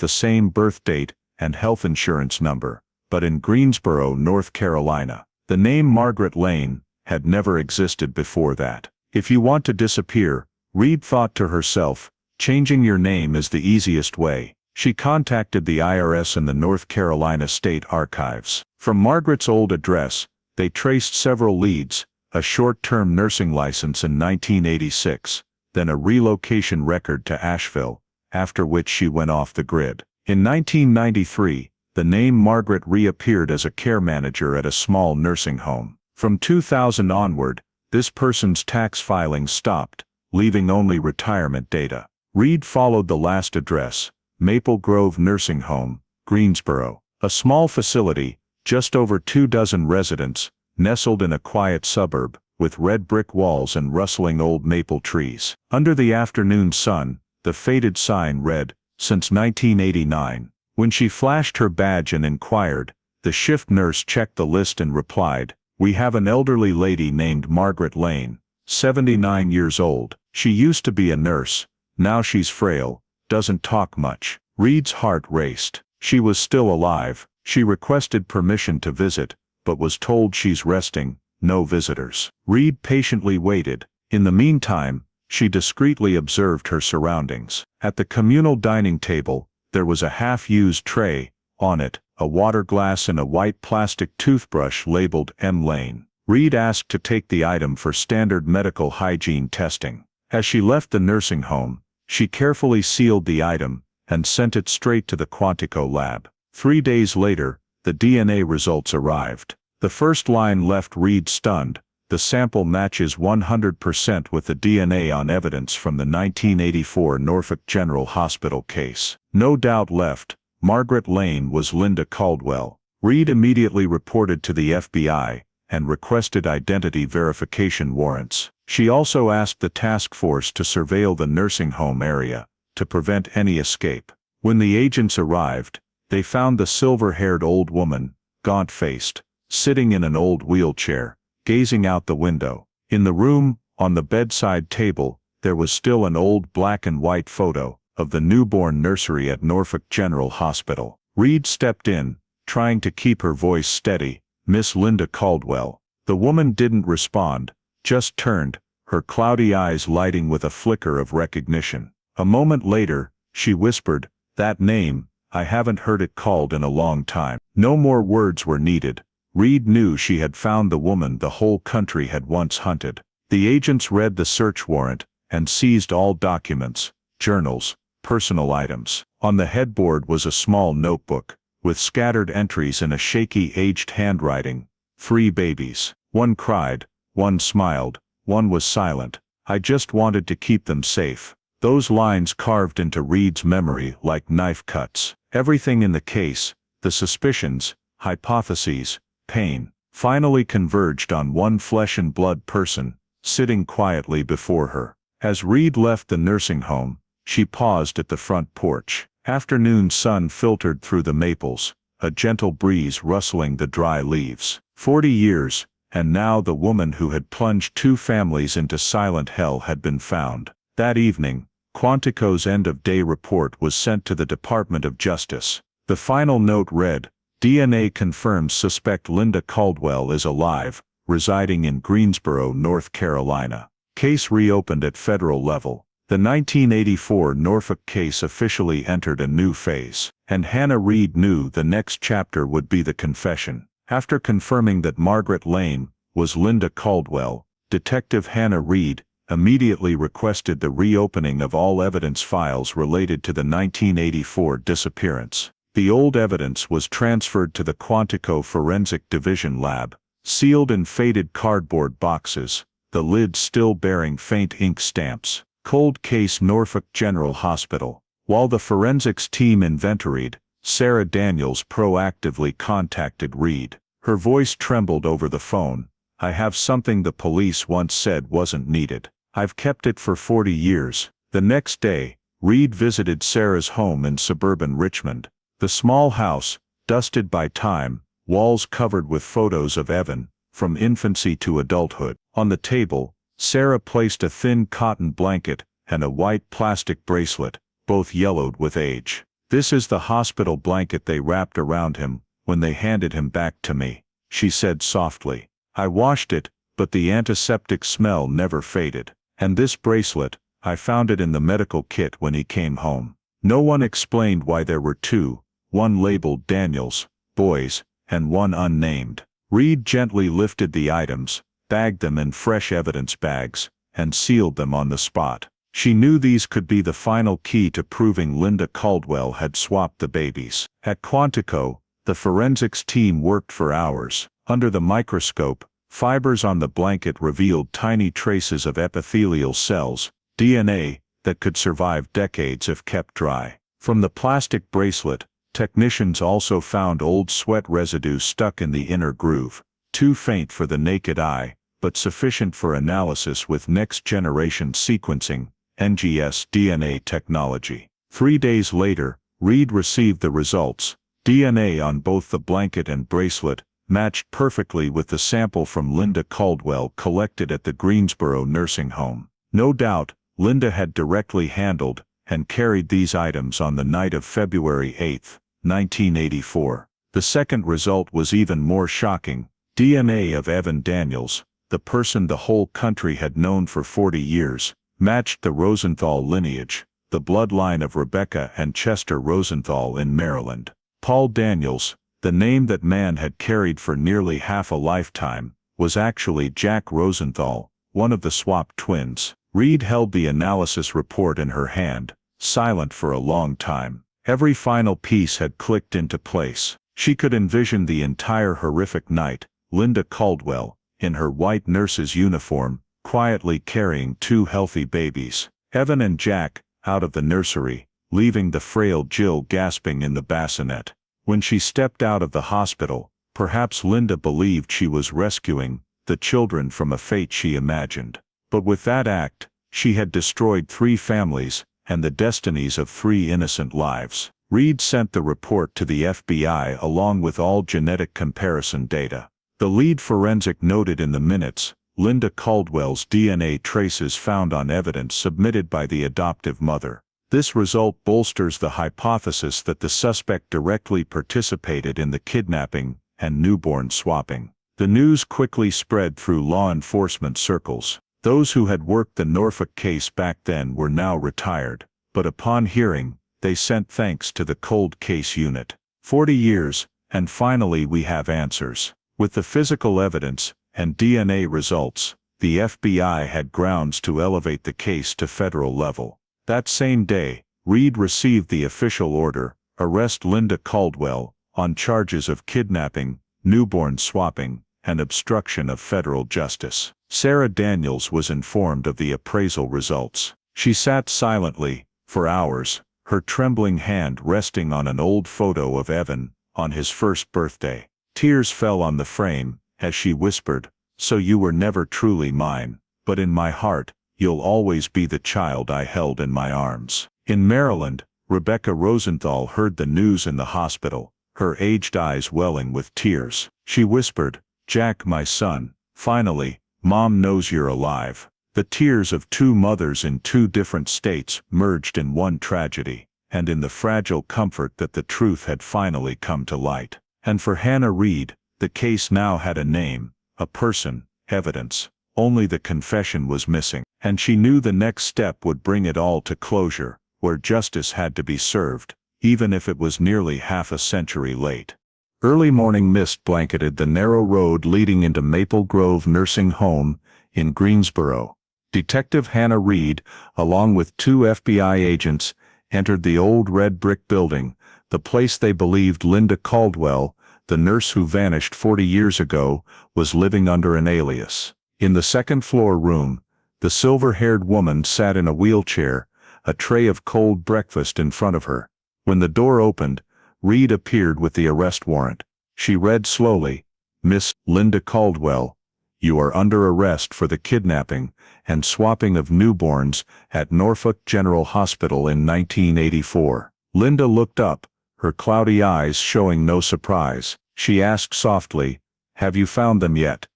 the same birth date and health insurance number, but in Greensboro, North Carolina. The name Margaret Lane had never existed before that. If you want to disappear, Reed thought to herself, changing your name is the easiest way. She contacted the IRS and the North Carolina State Archives. From Margaret's old address, they traced several leads: a short-term nursing license in 1986, then a relocation record to Asheville, after which she went off the grid. In 1993, the name Margaret reappeared as a care manager at a small nursing home. From 2000 onward, this person's tax filing stopped, leaving only retirement data. Reed followed the last address: Maple Grove Nursing Home, Greensboro, a small facility, just over 24 residents, nestled in a quiet suburb, with red brick walls and rustling old maple trees. Under the afternoon sun, the faded sign read, "Since 1989. When she flashed her badge and inquired, the shift nurse checked the list and replied, "We have an elderly lady named Margaret Lane, 79 years old. She used to be a nurse, now she's frail, doesn't talk much." Reed's heart raced. She was still alive. She requested permission to visit, but was told she's resting, no visitors. Reed patiently waited. In the meantime, she discreetly observed her surroundings. At the communal dining table, there was a half-used tray. On it, a water glass and a white plastic toothbrush labeled M. Lane. Reed asked to take the item for standard medical hygiene testing. As she left the nursing home, she carefully sealed the item and sent it straight to the Quantico lab. 3 days later, the DNA results arrived. The first line left Reed stunned. The sample matches 100% with the DNA on evidence from the 1984 Norfolk General Hospital case. No doubt left, Margaret Lane was Linda Caldwell. Reed immediately reported to the FBI and requested identity verification warrants. She also asked the task force to surveil the nursing home area to prevent any escape. When the agents arrived, they found the silver-haired old woman, gaunt-faced, sitting in an old wheelchair, gazing out the window. In the room, on the bedside table, there was still an old black-and-white photo of the newborn nursery at Norfolk General Hospital. Reed stepped in, trying to keep her voice steady. "Miss Linda Caldwell." The woman didn't respond, just turned, her cloudy eyes lighting with a flicker of recognition. A moment later, she whispered, "That name, I haven't heard it called in a long time." No more words were needed. Reed knew she had found the woman the whole country had once hunted. The agents read the search warrant and seized all documents, journals, personal items. On the headboard was a small notebook, with scattered entries in a shaky aged handwriting. 3 babies. One cried, one smiled, one was silent. I just wanted to keep them safe. Those lines carved into Reed's memory like knife cuts. Everything in the case, the suspicions, hypotheses, pain, finally converged on one flesh-and-blood person, sitting quietly before her. As Reed left the nursing home, she paused at the front porch. Afternoon sun filtered through the maples, a gentle breeze rustling the dry leaves. 40 years, and now the woman who had plunged 2 families into silent hell had been found. That evening, Quantico's end-of-day report was sent to the Department of Justice. The final note read, "DNA confirms suspect Linda Caldwell is alive, residing in Greensboro, North Carolina." Case reopened at federal level. The 1984 Norfolk case officially entered a new phase, and Hannah Reed knew the next chapter would be the confession. After confirming that Margaret Lane was Linda Caldwell, Detective Hannah Reed immediately requested the reopening of all evidence files related to the 1984 disappearance. The old evidence was transferred to the Quantico Forensic Division lab, sealed in faded cardboard boxes, the lids still bearing faint ink stamps. Cold Case, Norfolk General Hospital. While the forensics team inventoried, Sarah Daniels proactively contacted Reed. Her voice trembled over the phone. "I have something the police once said wasn't needed. I've kept it for 40 years. The next day, Reed visited Sarah's home in suburban Richmond. The small house, dusted by time, walls covered with photos of Evan, from infancy to adulthood. On the table, Sarah placed a thin cotton blanket and a white plastic bracelet, both yellowed with age. "This is the hospital blanket they wrapped around him when they handed him back to me," she said softly. "I washed it, but the antiseptic smell never faded. And this bracelet, I found it in the medical kit when he came home." No one explained why there were 2, one labeled Daniels, boys, and one unnamed. Reed gently lifted the items, bagged them in fresh evidence bags, and sealed them on the spot. She knew these could be the final key to proving Linda Caldwell had swapped the babies. At Quantico, the forensics team worked for hours. Under the microscope, fibers on the blanket revealed tiny traces of epithelial cells, DNA, that could survive decades if kept dry. From the plastic bracelet, technicians also found old sweat residue stuck in the inner groove, too faint for the naked eye, but sufficient for analysis with next-generation sequencing, NGS DNA technology. 3 days later, Reed received the results. DNA on both the blanket and bracelet matched perfectly with the sample from Linda Caldwell collected at the Greensboro nursing home. No doubt, Linda had directly handled and carried these items on the night of February 8, 1984. The second result was even more shocking. DNA of Evan Daniels, the person the whole country had known for 40 years, matched the Rosenthal lineage, the bloodline of Rebecca and Chester Rosenthal in Maryland. Paul Daniels, the name that man had carried for nearly half a lifetime, was actually Jack Rosenthal, one of the swapped twins. Reed held the analysis report in her hand, silent for a long time. Every final piece had clicked into place. She could envision the entire horrific night. Linda Caldwell, in her white nurse's uniform, quietly carrying two healthy babies. Evan and Jack, out of the nursery, leaving the frail Jill gasping in the bassinet. When she stepped out of the hospital, perhaps Linda believed she was rescuing the children from a fate she imagined. But with that act, she had destroyed 3 families and the destinies of 3 innocent lives. Reed sent the report to the FBI along with all genetic comparison data. The lead forensic noted in the minutes, Linda Caldwell's DNA traces found on evidence submitted by the adoptive mother. This result bolsters the hypothesis that the suspect directly participated in the kidnapping and newborn swapping. The news quickly spread through law enforcement circles. Those who had worked the Norfolk case back then were now retired, but upon hearing, they sent thanks to the cold case unit. 40 years, and finally we have answers. With the physical evidence and DNA results, the FBI had grounds to elevate the case to federal level. That same day, Reed received the official order, arrest Linda Caldwell, on charges of kidnapping, newborn swapping, and obstruction of federal justice. Sarah Daniels was informed of the appraisal results. She sat silently, for hours, her trembling hand resting on an old photo of Evan, on his first birthday. Tears fell on the frame, as she whispered, "So you were never truly mine, but in my heart, you'll always be the child I held in my arms." In Maryland, Rebecca Rosenthal heard the news in the hospital, her aged eyes welling with tears. She whispered, "Jack, my son, finally, Mom knows you're alive." The tears of 2 mothers in 2 different states merged in one tragedy, and in the fragile comfort that the truth had finally come to light. And for Hannah Reed, the case now had a name, a person, evidence. Only the confession was missing, and she knew the next step would bring it all to closure, where justice had to be served, even if it was nearly half a century late. Early morning mist blanketed the narrow road leading into Maple Grove Nursing Home in Greensboro. Detective Hannah Reed, along with 2 FBI agents, entered the old red brick building, the place they believed Linda Caldwell, the nurse who vanished 40 years ago, was living under an alias. In the second-floor room, the silver-haired woman sat in a wheelchair, a tray of cold breakfast in front of her. When the door opened, Reed appeared with the arrest warrant. She read slowly, "Miss Linda Caldwell, you are under arrest for the kidnapping and swapping of newborns at Norfolk General Hospital in 1984. Linda looked up, her cloudy eyes showing no surprise. She asked softly, "Have you found them yet?"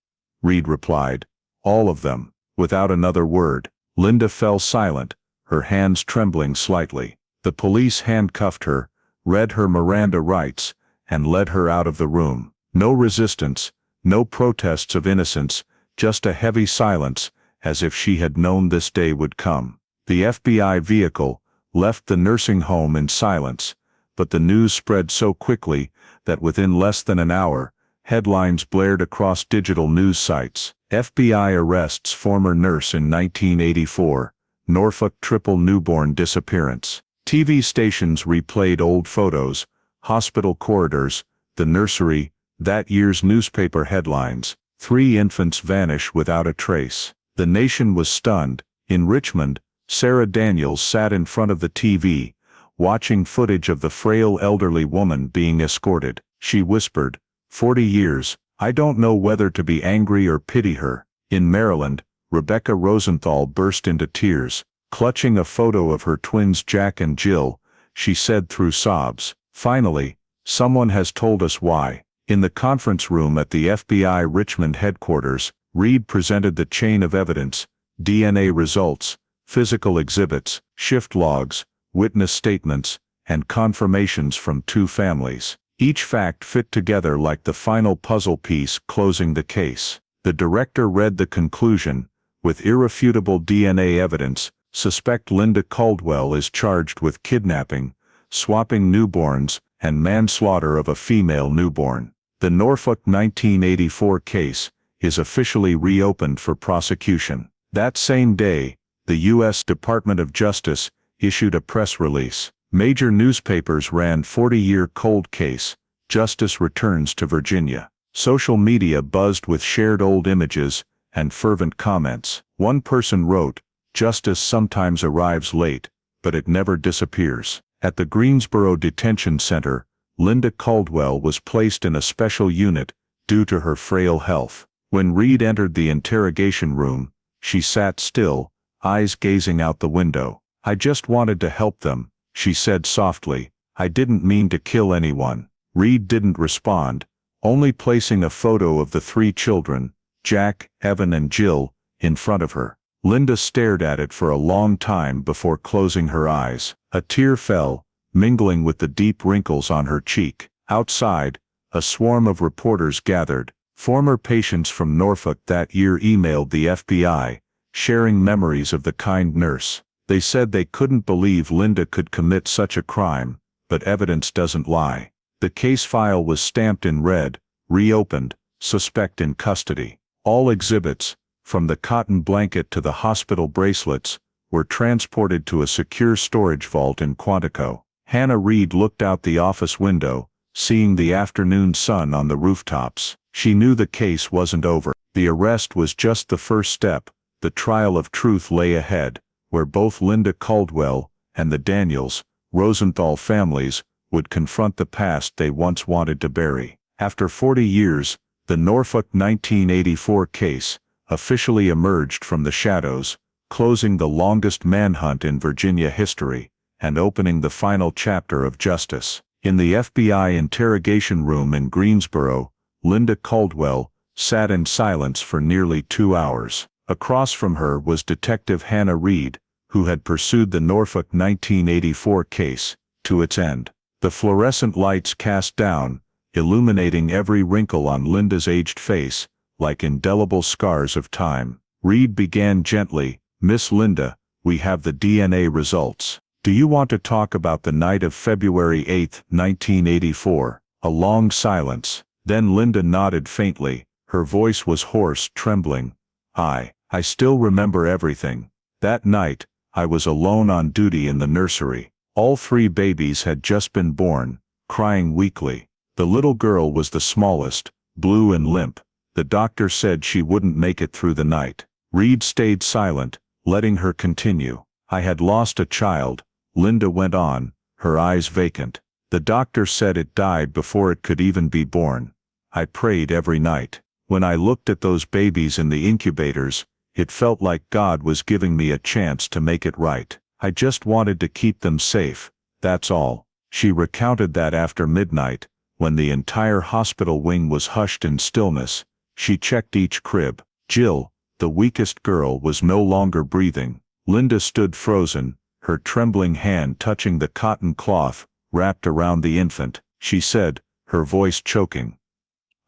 Reed replied, "All of them." Without another word, Linda fell silent, her hands trembling slightly. The police handcuffed her, read her Miranda rights, and led her out of the room. No resistance, no protests of innocence, just a heavy silence, as if she had known this day would come. The FBI vehicle left the nursing home in silence, but the news spread so quickly that within less than an hour, headlines blared across digital news sites. FBI arrests former nurse in 1984, Norfolk triple newborn disappearance. TV stations replayed old photos, hospital corridors, the nursery, that year's newspaper headlines, 3 infants vanish without a trace. The nation was stunned. In Richmond, Sarah Daniels sat in front of the TV, watching footage of the frail elderly woman being escorted. She whispered, "40 years, I don't know whether to be angry or pity her." In Maryland, Rebecca Rosenthal burst into tears. Clutching a photo of her twins Jack and Jill, she said through sobs, "Finally, someone has told us why." In the conference room at the FBI Richmond headquarters, Reed presented the chain of evidence, DNA results, physical exhibits, shift logs, witness statements, and confirmations from 2 families. Each fact fit together like the final puzzle piece closing the case. The director read the conclusion, "With irrefutable DNA evidence, suspect Linda Caldwell is charged with kidnapping, swapping newborns, and manslaughter of a female newborn." The Norfolk 1984 case is officially reopened for prosecution. That same day, the U.S. Department of Justice issued a press release. Major newspapers ran 40-year cold case, Justice returns to Virginia. Social media buzzed with shared old images and fervent comments. One person wrote, "Justice sometimes arrives late, but it never disappears." At the Greensboro Detention Center, Linda Caldwell was placed in a special unit due to her frail health. When Reed entered the interrogation room, she sat still, eyes gazing out the window. "I just wanted to help them," she said softly. "I didn't mean to kill anyone." Reed didn't respond, only placing a photo of the three children, Jack, Evan and Jill, in front of her. Linda stared at it for a long time before closing her eyes. A tear fell, mingling with the deep wrinkles on her cheek. Outside, a swarm of reporters gathered. Former patients from Norfolk that year emailed the FBI, sharing memories of the kind nurse. They said they couldn't believe Linda could commit such a crime, but evidence doesn't lie. The case file was stamped in red, reopened, suspect in custody. All exhibits, from the cotton blanket to the hospital bracelets, were transported to a secure storage vault in Quantico. Hannah Reed looked out the office window, seeing the afternoon sun on the rooftops. She knew the case wasn't over. The arrest was just the first step. The trial of truth lay ahead, where both Linda Caldwell and the Daniels, Rosenthal families, would confront the past they once wanted to bury. After 40 years, the Norfolk 1984 case officially emerged from the shadows, closing the longest manhunt in Virginia history, and opening the final chapter of justice. In the FBI interrogation room in Greensboro, Linda Caldwell sat in silence for nearly 2 hours. Across from her was Detective Hannah Reed, who had pursued the Norfolk 1984 case to its end. The fluorescent lights cast down, illuminating every wrinkle on Linda's aged face, like indelible scars of time. Reed began gently, "Miss Linda, we have the DNA results. Do you want to talk about the night of February 8, 1984? A long silence. Then Linda nodded faintly. Her voice was hoarse, trembling. I still remember everything. That night, I was alone on duty in the nursery. All three babies had just been born, crying weakly. The little girl was the smallest, blue and limp. The doctor said she wouldn't make it through the night." Reed stayed silent, letting her continue. "I had lost a child," Linda went on, her eyes vacant. "The doctor said it died before it could even be born. I prayed every night. When I looked at those babies in the incubators, it felt like God was giving me a chance to make it right. I just wanted to keep them safe, that's all." She recounted that after midnight, when the entire hospital wing was hushed in stillness, she checked each crib. Jill, the weakest girl, was no longer breathing. Linda stood frozen, her trembling hand touching the cotton cloth wrapped around the infant. She said, her voice choking,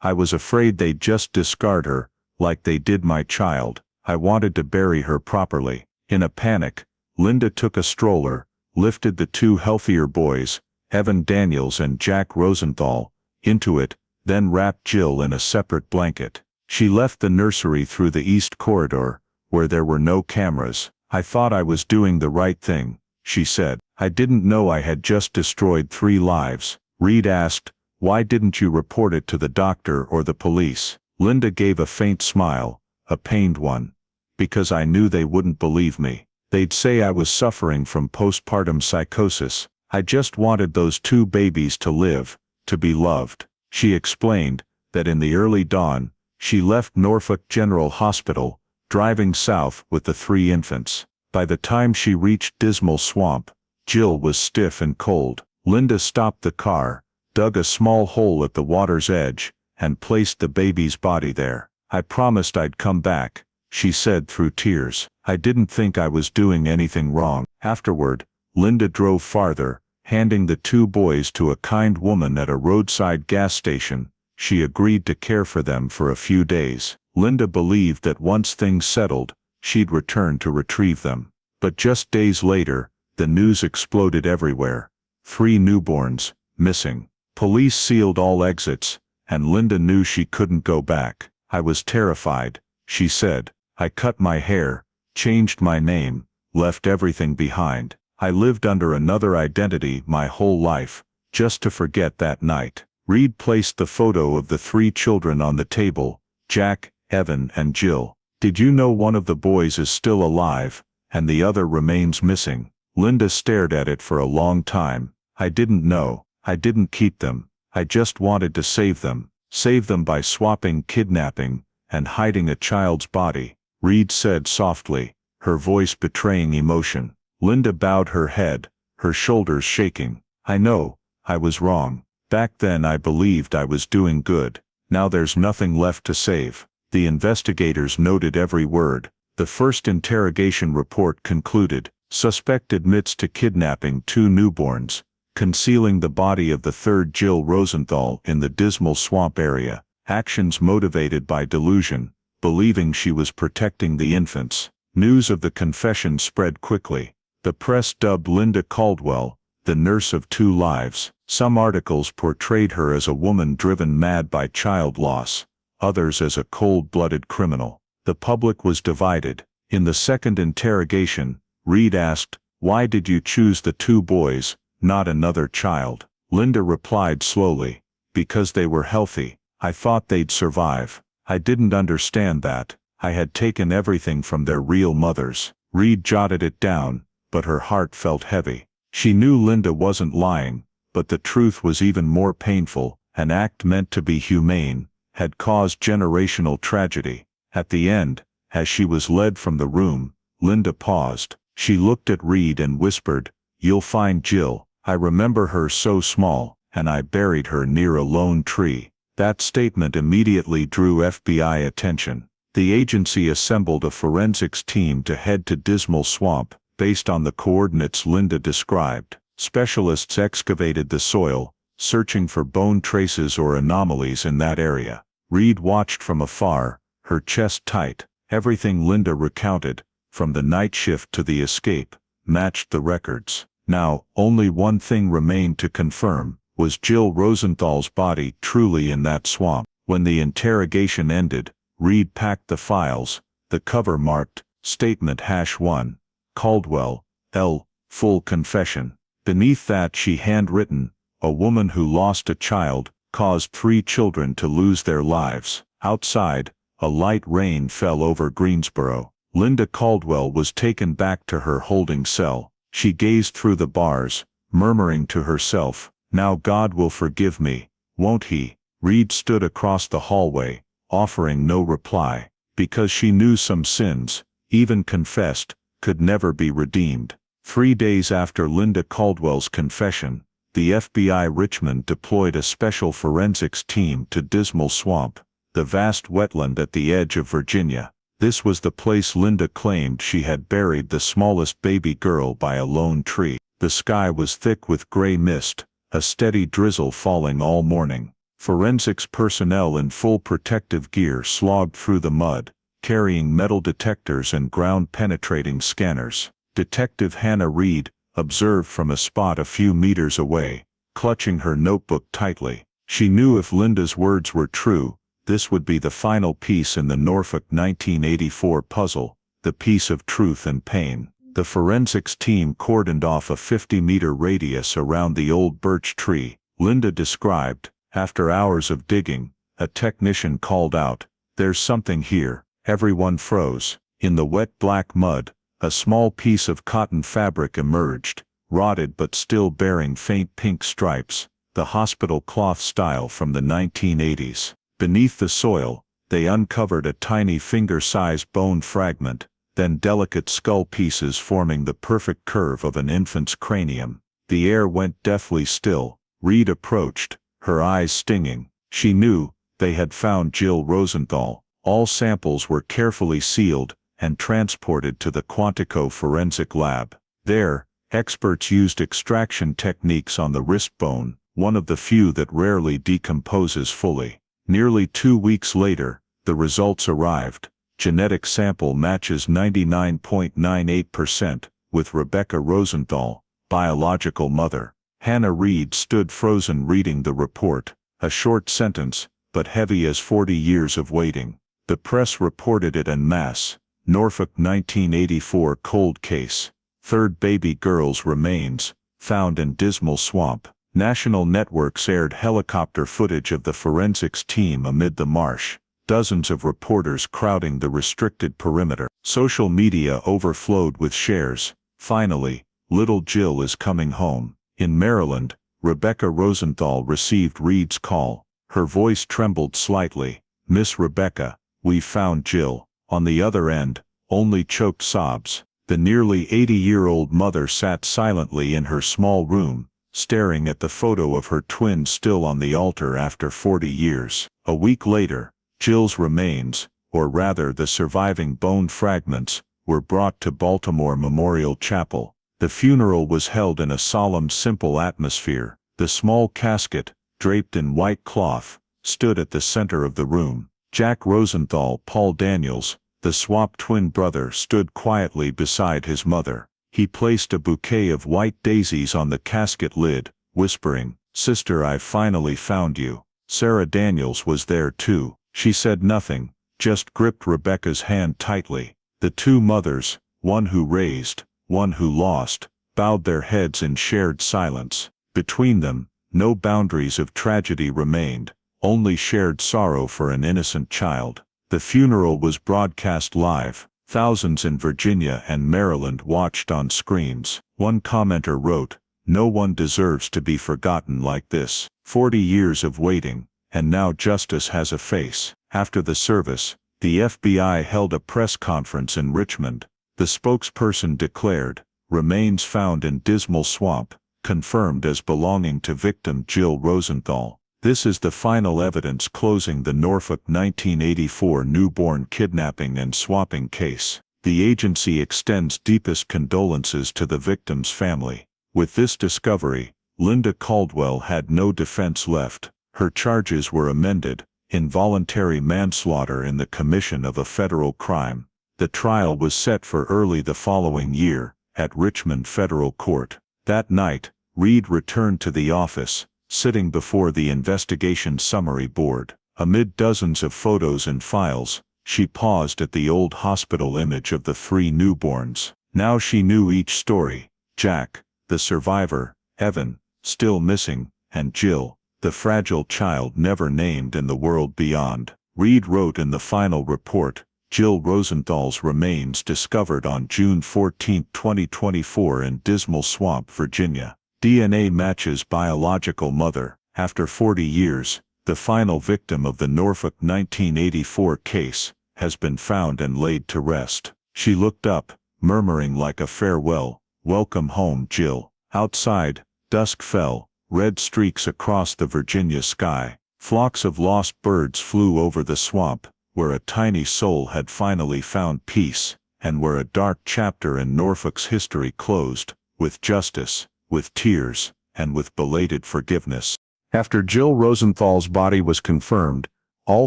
"I was afraid they'd just discard her, like they did my child. I wanted to bury her properly." In a panic, Linda took a stroller, lifted the two healthier boys, Evan Daniels and Jack Rosenthal, into it, then wrapped Jill in a separate blanket. She left the nursery through the east corridor, where there were no cameras. "I thought I was doing the right thing," she said. "I didn't know I had just destroyed 3 lives." Reed asked, "Why didn't you report it to the doctor or the police?" Linda gave a faint smile, a pained one. "Because I knew they wouldn't believe me. They'd say I was suffering from postpartum psychosis. I just wanted those 2 babies to live, to be loved." She explained that in the early dawn, she left Norfolk General Hospital, driving south with the 3 infants. By the time she reached Dismal Swamp, Jill was stiff and cold. Linda stopped the car, dug a small hole at the water's edge, and placed the baby's body there. "I promised I'd come back," she said through tears. "I didn't think I was doing anything wrong." Afterward, Linda drove farther, handing the 2 boys to a kind woman at a roadside gas station. She agreed to care for them for a few days. Linda believed that once things settled, she'd return to retrieve them. But just days later, the news exploded everywhere. 3 newborns, missing. Police sealed all exits, and Linda knew she couldn't go back. "I was terrified," she said. "I cut my hair, changed my name, left everything behind. I lived under another identity my whole life, just to forget that night." Reed placed the photo of the three children on the table, Jack, Evan, and Jill. Did you know one of the boys is still alive, and the other remains missing? Linda stared at it for a long time. I didn't know. I didn't keep them. I just wanted to save them. Save them by swapping, kidnapping, and hiding a child's body, Reed said softly, her voice betraying emotion. Linda bowed her head, her shoulders shaking. I know, I was wrong. Back then I believed I was doing good. Now there's nothing left to save. The investigators noted every word. The first interrogation report concluded, suspect admits to kidnapping two newborns, concealing the body of the third Jill Rosenthal in the Dismal Swamp area, actions motivated by delusion, believing she was protecting the infants. News of the confession spread quickly. The press dubbed Linda Caldwell, the nurse of two lives. Some articles portrayed her as a woman driven mad by child loss, others as a cold-blooded criminal. The public was divided. In the second interrogation, Reed asked, "Why did you choose the two boys, not another child?" Linda replied slowly, "Because they were healthy. I thought they'd survive. I didn't understand that. I had taken everything from their real mothers." Reed jotted it down, but her heart felt heavy. She knew Linda wasn't lying, but the truth was even more painful. An act meant to be humane had caused generational tragedy. At the end, as she was led from the room, Linda paused. She looked at Reed and whispered, "You'll find Jill. I remember her so small, and I buried her near a lone tree." That statement immediately drew FBI attention. The agency assembled a forensics team to head to Dismal Swamp, based on the coordinates Linda described. Specialists excavated the soil, searching for bone traces or anomalies in that area. Reed watched from afar, her chest tight. Everything Linda recounted, from the night shift to the escape, matched the records. Now, only one thing remained to confirm. Was Jill Rosenthal's body truly in that swamp? When the interrogation ended, Reed packed the files, the cover marked, Statement #1, Caldwell, L., Full Confession. Beneath that she handwritten, "A woman who lost a child, caused 3 children to lose their lives." Outside, a light rain fell over Greensboro. Linda Caldwell was taken back to her holding cell. She gazed through the bars, murmuring to herself, "Now God will forgive me, won't he?" Reed stood across the hallway, offering no reply, because she knew some sins, even confessed, could never be redeemed. 3 days after Linda Caldwell's confession, the FBI Richmond deployed a special forensics team to Dismal Swamp, the vast wetland at the edge of Virginia. This was the place Linda claimed she had buried the smallest baby girl by a lone tree. The sky was thick with gray mist, a steady drizzle falling all morning. Forensics personnel in full protective gear slogged through the mud, carrying metal detectors and ground-penetrating scanners. Detective Hannah Reed observed from a spot a few meters away, clutching her notebook tightly. She knew if Linda's words were true, this would be the final piece in the Norfolk 1984 puzzle, the piece of truth and pain. The forensics team cordoned off a 50-meter radius around the old birch tree. Linda described, after hours of digging, a technician called out, "There's something here." Everyone froze. In the wet black mud, a small piece of cotton fabric emerged, rotted but still bearing faint pink stripes, the hospital cloth style from the 1980s. Beneath the soil, they uncovered a tiny finger-sized bone fragment, then delicate skull pieces forming the perfect curve of an infant's cranium. The air went deathly still. Reed approached, her eyes stinging. She knew they had found Jill Rosenthal. All samples were carefully sealed and transported to the Quantico Forensic Lab. There, experts used extraction techniques on the wrist bone, one of the few that rarely decomposes fully. Nearly 2 weeks later, the results arrived. Genetic sample matches 99.98% with Rebecca Rosenthal, biological mother. Hannah Reed stood frozen reading the report, a short sentence, but heavy as 40 years of waiting. The press reported it en masse. Norfolk 1984 cold case. Third baby girl's remains, found in Dismal Swamp. National networks aired helicopter footage of the forensics team amid the marsh, dozens of reporters crowding the restricted perimeter. Social media overflowed with shares. Finally, little Jill is coming home. In Maryland, Rebecca Rosenthal received Reed's call. Her voice trembled slightly. "Miss Rebecca, we've found Jill." On the other end, only choked sobs. The nearly 80-year-old mother sat silently in her small room, staring at the photo of her twin still on the altar after 40 years. A week later, Jill's remains, or rather the surviving bone fragments, were brought to Baltimore Memorial Chapel. The funeral was held in a solemn, simple atmosphere. The small casket, draped in white cloth, stood at the center of the room. Jack Rosenthal, Paul Daniels, the swap twin brother, stood quietly beside his mother. He placed a bouquet of white daisies on the casket lid, whispering, "Sister, I've finally found you." Sarah Daniels was there too. She said nothing, just gripped Rebecca's hand tightly. The two mothers, one who raised, one who lost, bowed their heads in shared silence. Between them, no boundaries of tragedy remained, only shared sorrow for an innocent child. The funeral was broadcast live. Thousands in Virginia and Maryland watched on screens. One commenter wrote, "No one deserves to be forgotten like this. 40 years of waiting, and now justice has a face." After the service, the FBI held a press conference in Richmond. The spokesperson declared, "Remains found in Dismal Swamp, confirmed as belonging to victim Jill Rosenthal. This is the final evidence closing the Norfolk 1984 newborn kidnapping and swapping case. The agency extends deepest condolences to the victim's family." With this discovery, Linda Caldwell had no defense left. Her charges were amended: involuntary manslaughter in the commission of a federal crime. The trial was set for early the following year, at Richmond Federal Court. That night, Reed returned to the office, sitting before the investigation summary board. Amid dozens of photos and files, she paused at the old hospital image of the three newborns. Now she knew each story: Jack, the survivor; Evan, still missing; and Jill, the fragile child never named in the world beyond. Reed wrote in the final report, "Jill Rosenthal's remains discovered on June 14, 2024 in Dismal Swamp, Virginia. DNA matches biological mother." After 40 years, the final victim of the Norfolk 1984 case has been found and laid to rest. She looked up, murmuring like a farewell, "Welcome home, Jill." Outside, dusk fell, red streaks across the Virginia sky. Flocks of lost birds flew over the swamp, where a tiny soul had finally found peace, and where a dark chapter in Norfolk's history closed, with justice, with tears, and with belated forgiveness. After Jill Rosenthal's body was confirmed, all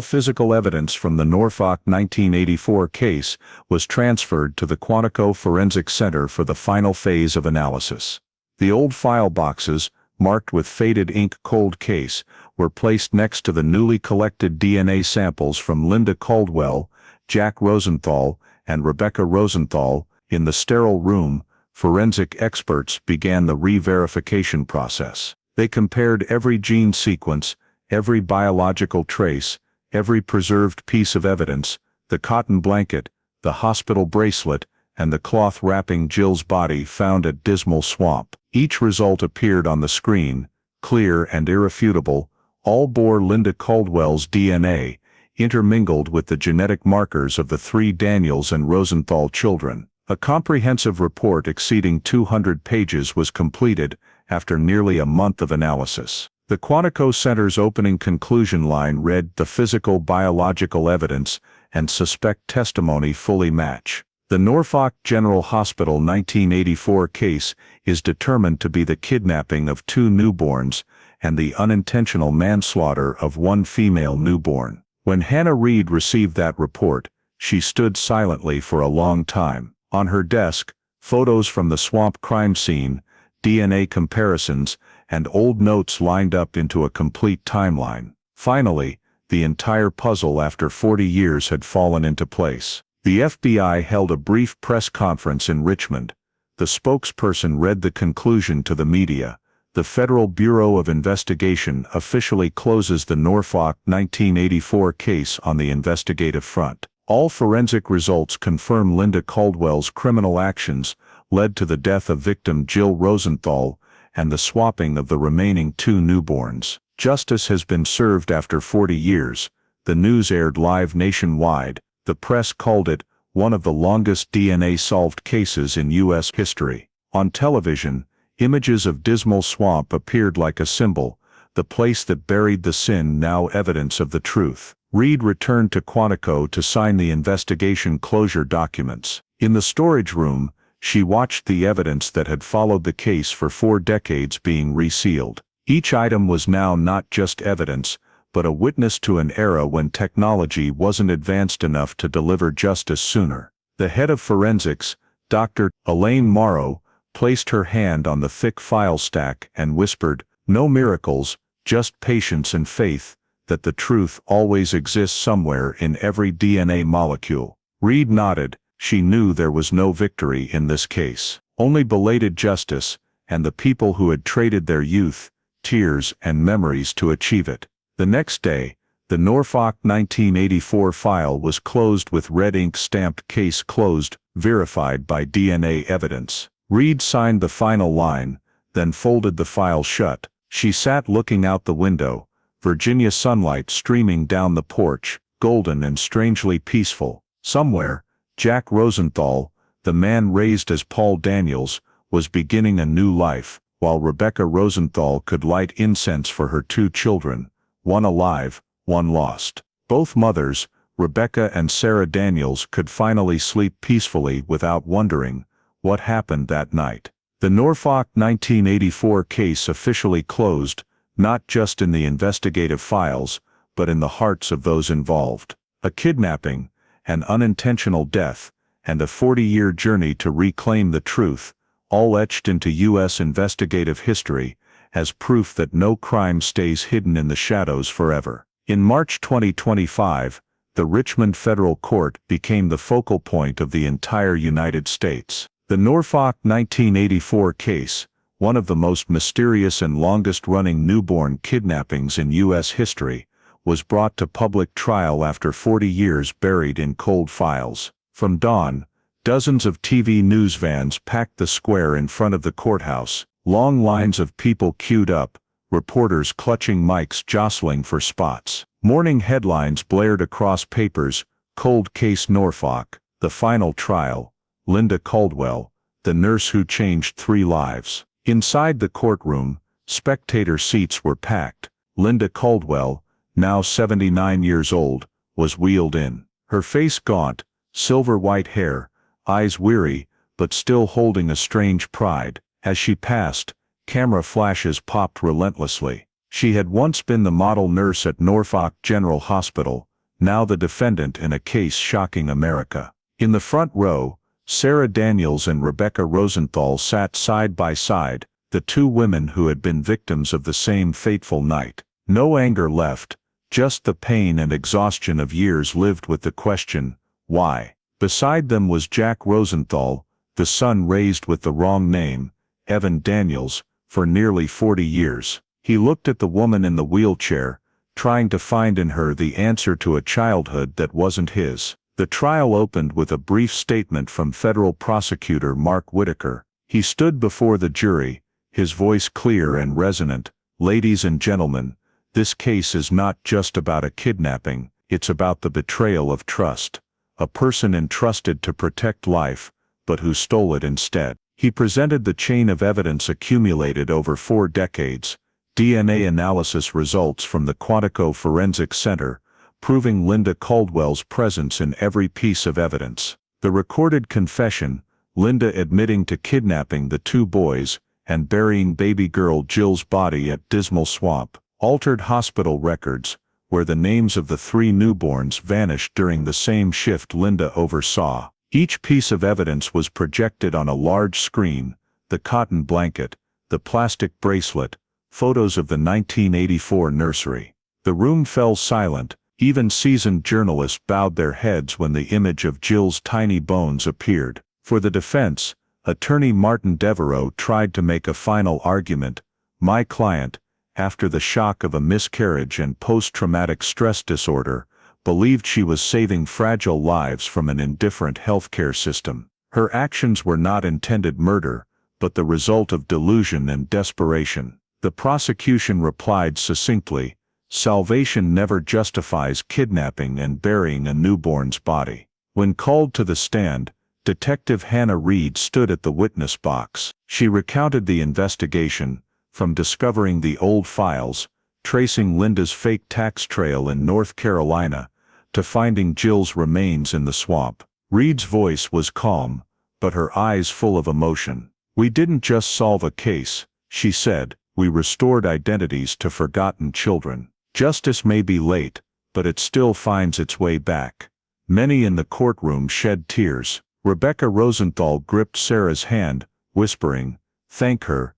physical evidence from the Norfolk 1984 case was transferred to the Quantico Forensic Center for the final phase of analysis. The old file boxes, marked with faded ink "cold case," were placed next to the newly collected DNA samples from Linda Caldwell, Jack Rosenthal, and Rebecca Rosenthal. In the sterile room, forensic experts began the re-verification process. They compared every gene sequence, every biological trace, every preserved piece of evidence: the cotton blanket, the hospital bracelet, and the cloth wrapping Jill's body found at Dismal Swamp. Each result appeared on the screen, clear and irrefutable. All bore Linda Caldwell's DNA, intermingled with the genetic markers of the three Daniels and Rosenthal children. A comprehensive report exceeding 200 pages was completed after nearly a month of analysis. The Quantico Center's opening conclusion line read, "The physical biological evidence and suspect testimony fully match. The Norfolk General Hospital 1984 case is determined to be the kidnapping of two newborns and the unintentional manslaughter of one female newborn." When Hannah Reed received that report, she stood silently for a long time. On her desk, photos from the swamp crime scene, DNA comparisons, and old notes lined up into a complete timeline. Finally, the entire puzzle after 40 years had fallen into place. The FBI held a brief press conference in Richmond. The spokesperson read the conclusion to the media: the Federal Bureau of Investigation officially closes the Norfolk 1984 case on the investigative front. All forensic results confirm Linda Caldwell's criminal actions led to the death of victim Jill Rosenthal and the swapping of the remaining 2 newborns. Justice has been served after 40 years. The news aired live nationwide. The press called it one of the longest DNA-solved cases in U.S. history. On television, images of Dismal Swamp appeared like a symbol, the place that buried the sin, now evidence of the truth. Reed returned to Quantico to sign the investigation closure documents. In the storage room, she watched the evidence that had followed the case for 4 decades being resealed. Each item was now not just evidence, but a witness to an era when technology wasn't advanced enough to deliver justice sooner. The head of forensics, Dr. Elaine Morrow, placed her hand on the thick file stack and whispered, "No miracles, just patience and faith that the truth always exists somewhere in every DNA molecule." Reed nodded. She knew there was no victory in this case, only belated justice, and the people who had traded their youth, tears, and memories to achieve it. The next day, the Norfolk 1984 file was closed with red ink stamped "Case closed, verified by DNA evidence." Reed signed the final line, then folded the file shut. She sat looking out the window, Virginia sunlight streaming down the porch, golden and strangely peaceful. Somewhere, Jack Rosenthal, the man raised as Paul Daniels, was beginning a new life, while Rebecca Rosenthal could light incense for her 2 children, one alive, one lost. Both mothers, Rebecca and Sarah Daniels, could finally sleep peacefully without wondering what happened that night. The Norfolk 1984 case officially closed, not just in the investigative files, but in the hearts of those involved. A kidnapping, an unintentional death, and a 40-year journey to reclaim the truth, all etched into U.S. investigative history, as proof that no crime stays hidden in the shadows forever. In March 2025, the Richmond Federal Court became the focal point of the entire United States. The Norfolk 1984 case, one of the most mysterious and longest-running newborn kidnappings in U.S. history, was brought to public trial after 40 years buried in cold files. From dawn, dozens of TV news vans packed the square in front of the courthouse, long lines of people queued up, reporters clutching mics jostling for spots. Morning headlines blared across papers: "Cold Case Norfolk, the final trial, Linda Caldwell, the nurse who changed 3 lives." Inside the courtroom, spectator seats were packed. Linda Caldwell, now 79 years old, was wheeled in. Her face gaunt, silver-white hair, eyes weary, but still holding a strange pride. As she passed, camera flashes popped relentlessly. She had once been the model nurse at Norfolk General Hospital, now the defendant in a case shocking America. In the front row, Sarah Daniels and Rebecca Rosenthal sat side by side, the 2 women who had been victims of the same fateful night. No anger left, just the pain and exhaustion of years lived with the question, why? Beside them was Jack Rosenthal, the son raised with the wrong name, Evan Daniels, for nearly 40 years. He looked at the woman in the wheelchair, trying to find in her the answer to a childhood that wasn't his. The trial opened with a brief statement from federal prosecutor Mark Whitaker. He stood before the jury, his voice clear and resonant. "Ladies and gentlemen, this case is not just about a kidnapping, it's about the betrayal of trust. A person entrusted to protect life, but who stole it instead." He presented the chain of evidence accumulated over 4 decades, DNA analysis results from the Quantico Forensic Center, proving Linda Caldwell's presence in every piece of evidence. The recorded confession, Linda admitting to kidnapping the 2 boys and burying baby girl Jill's body at Dismal Swamp. Altered hospital records, where the names of the 3 newborns vanished during the same shift Linda oversaw. Each piece of evidence was projected on a large screen: the cotton blanket, the plastic bracelet, photos of the 1984 nursery. The room fell silent. Even seasoned journalists bowed their heads when the image of Jill's tiny bones appeared. For the defense, attorney Martin Devereaux tried to make a final argument. My client, after the shock of a miscarriage and post-traumatic stress disorder, believed she was saving fragile lives from an indifferent healthcare system. Her actions were not intended murder, but the result of delusion and desperation. The prosecution replied succinctly, "Salvation never justifies kidnapping and burying a newborn's body." When called to the stand, Detective Hannah Reed stood at the witness box. She recounted the investigation, from discovering the old files, tracing Linda's fake tax trail in North Carolina, to finding Jill's remains in the swamp. Reed's voice was calm, but her eyes full of emotion. "We didn't just solve a case," she said, "we restored identities to forgotten children. Justice may be late, but it still finds its way back." Many in the courtroom shed tears. Rebecca Rosenthal gripped Sarah's hand, whispering, thank her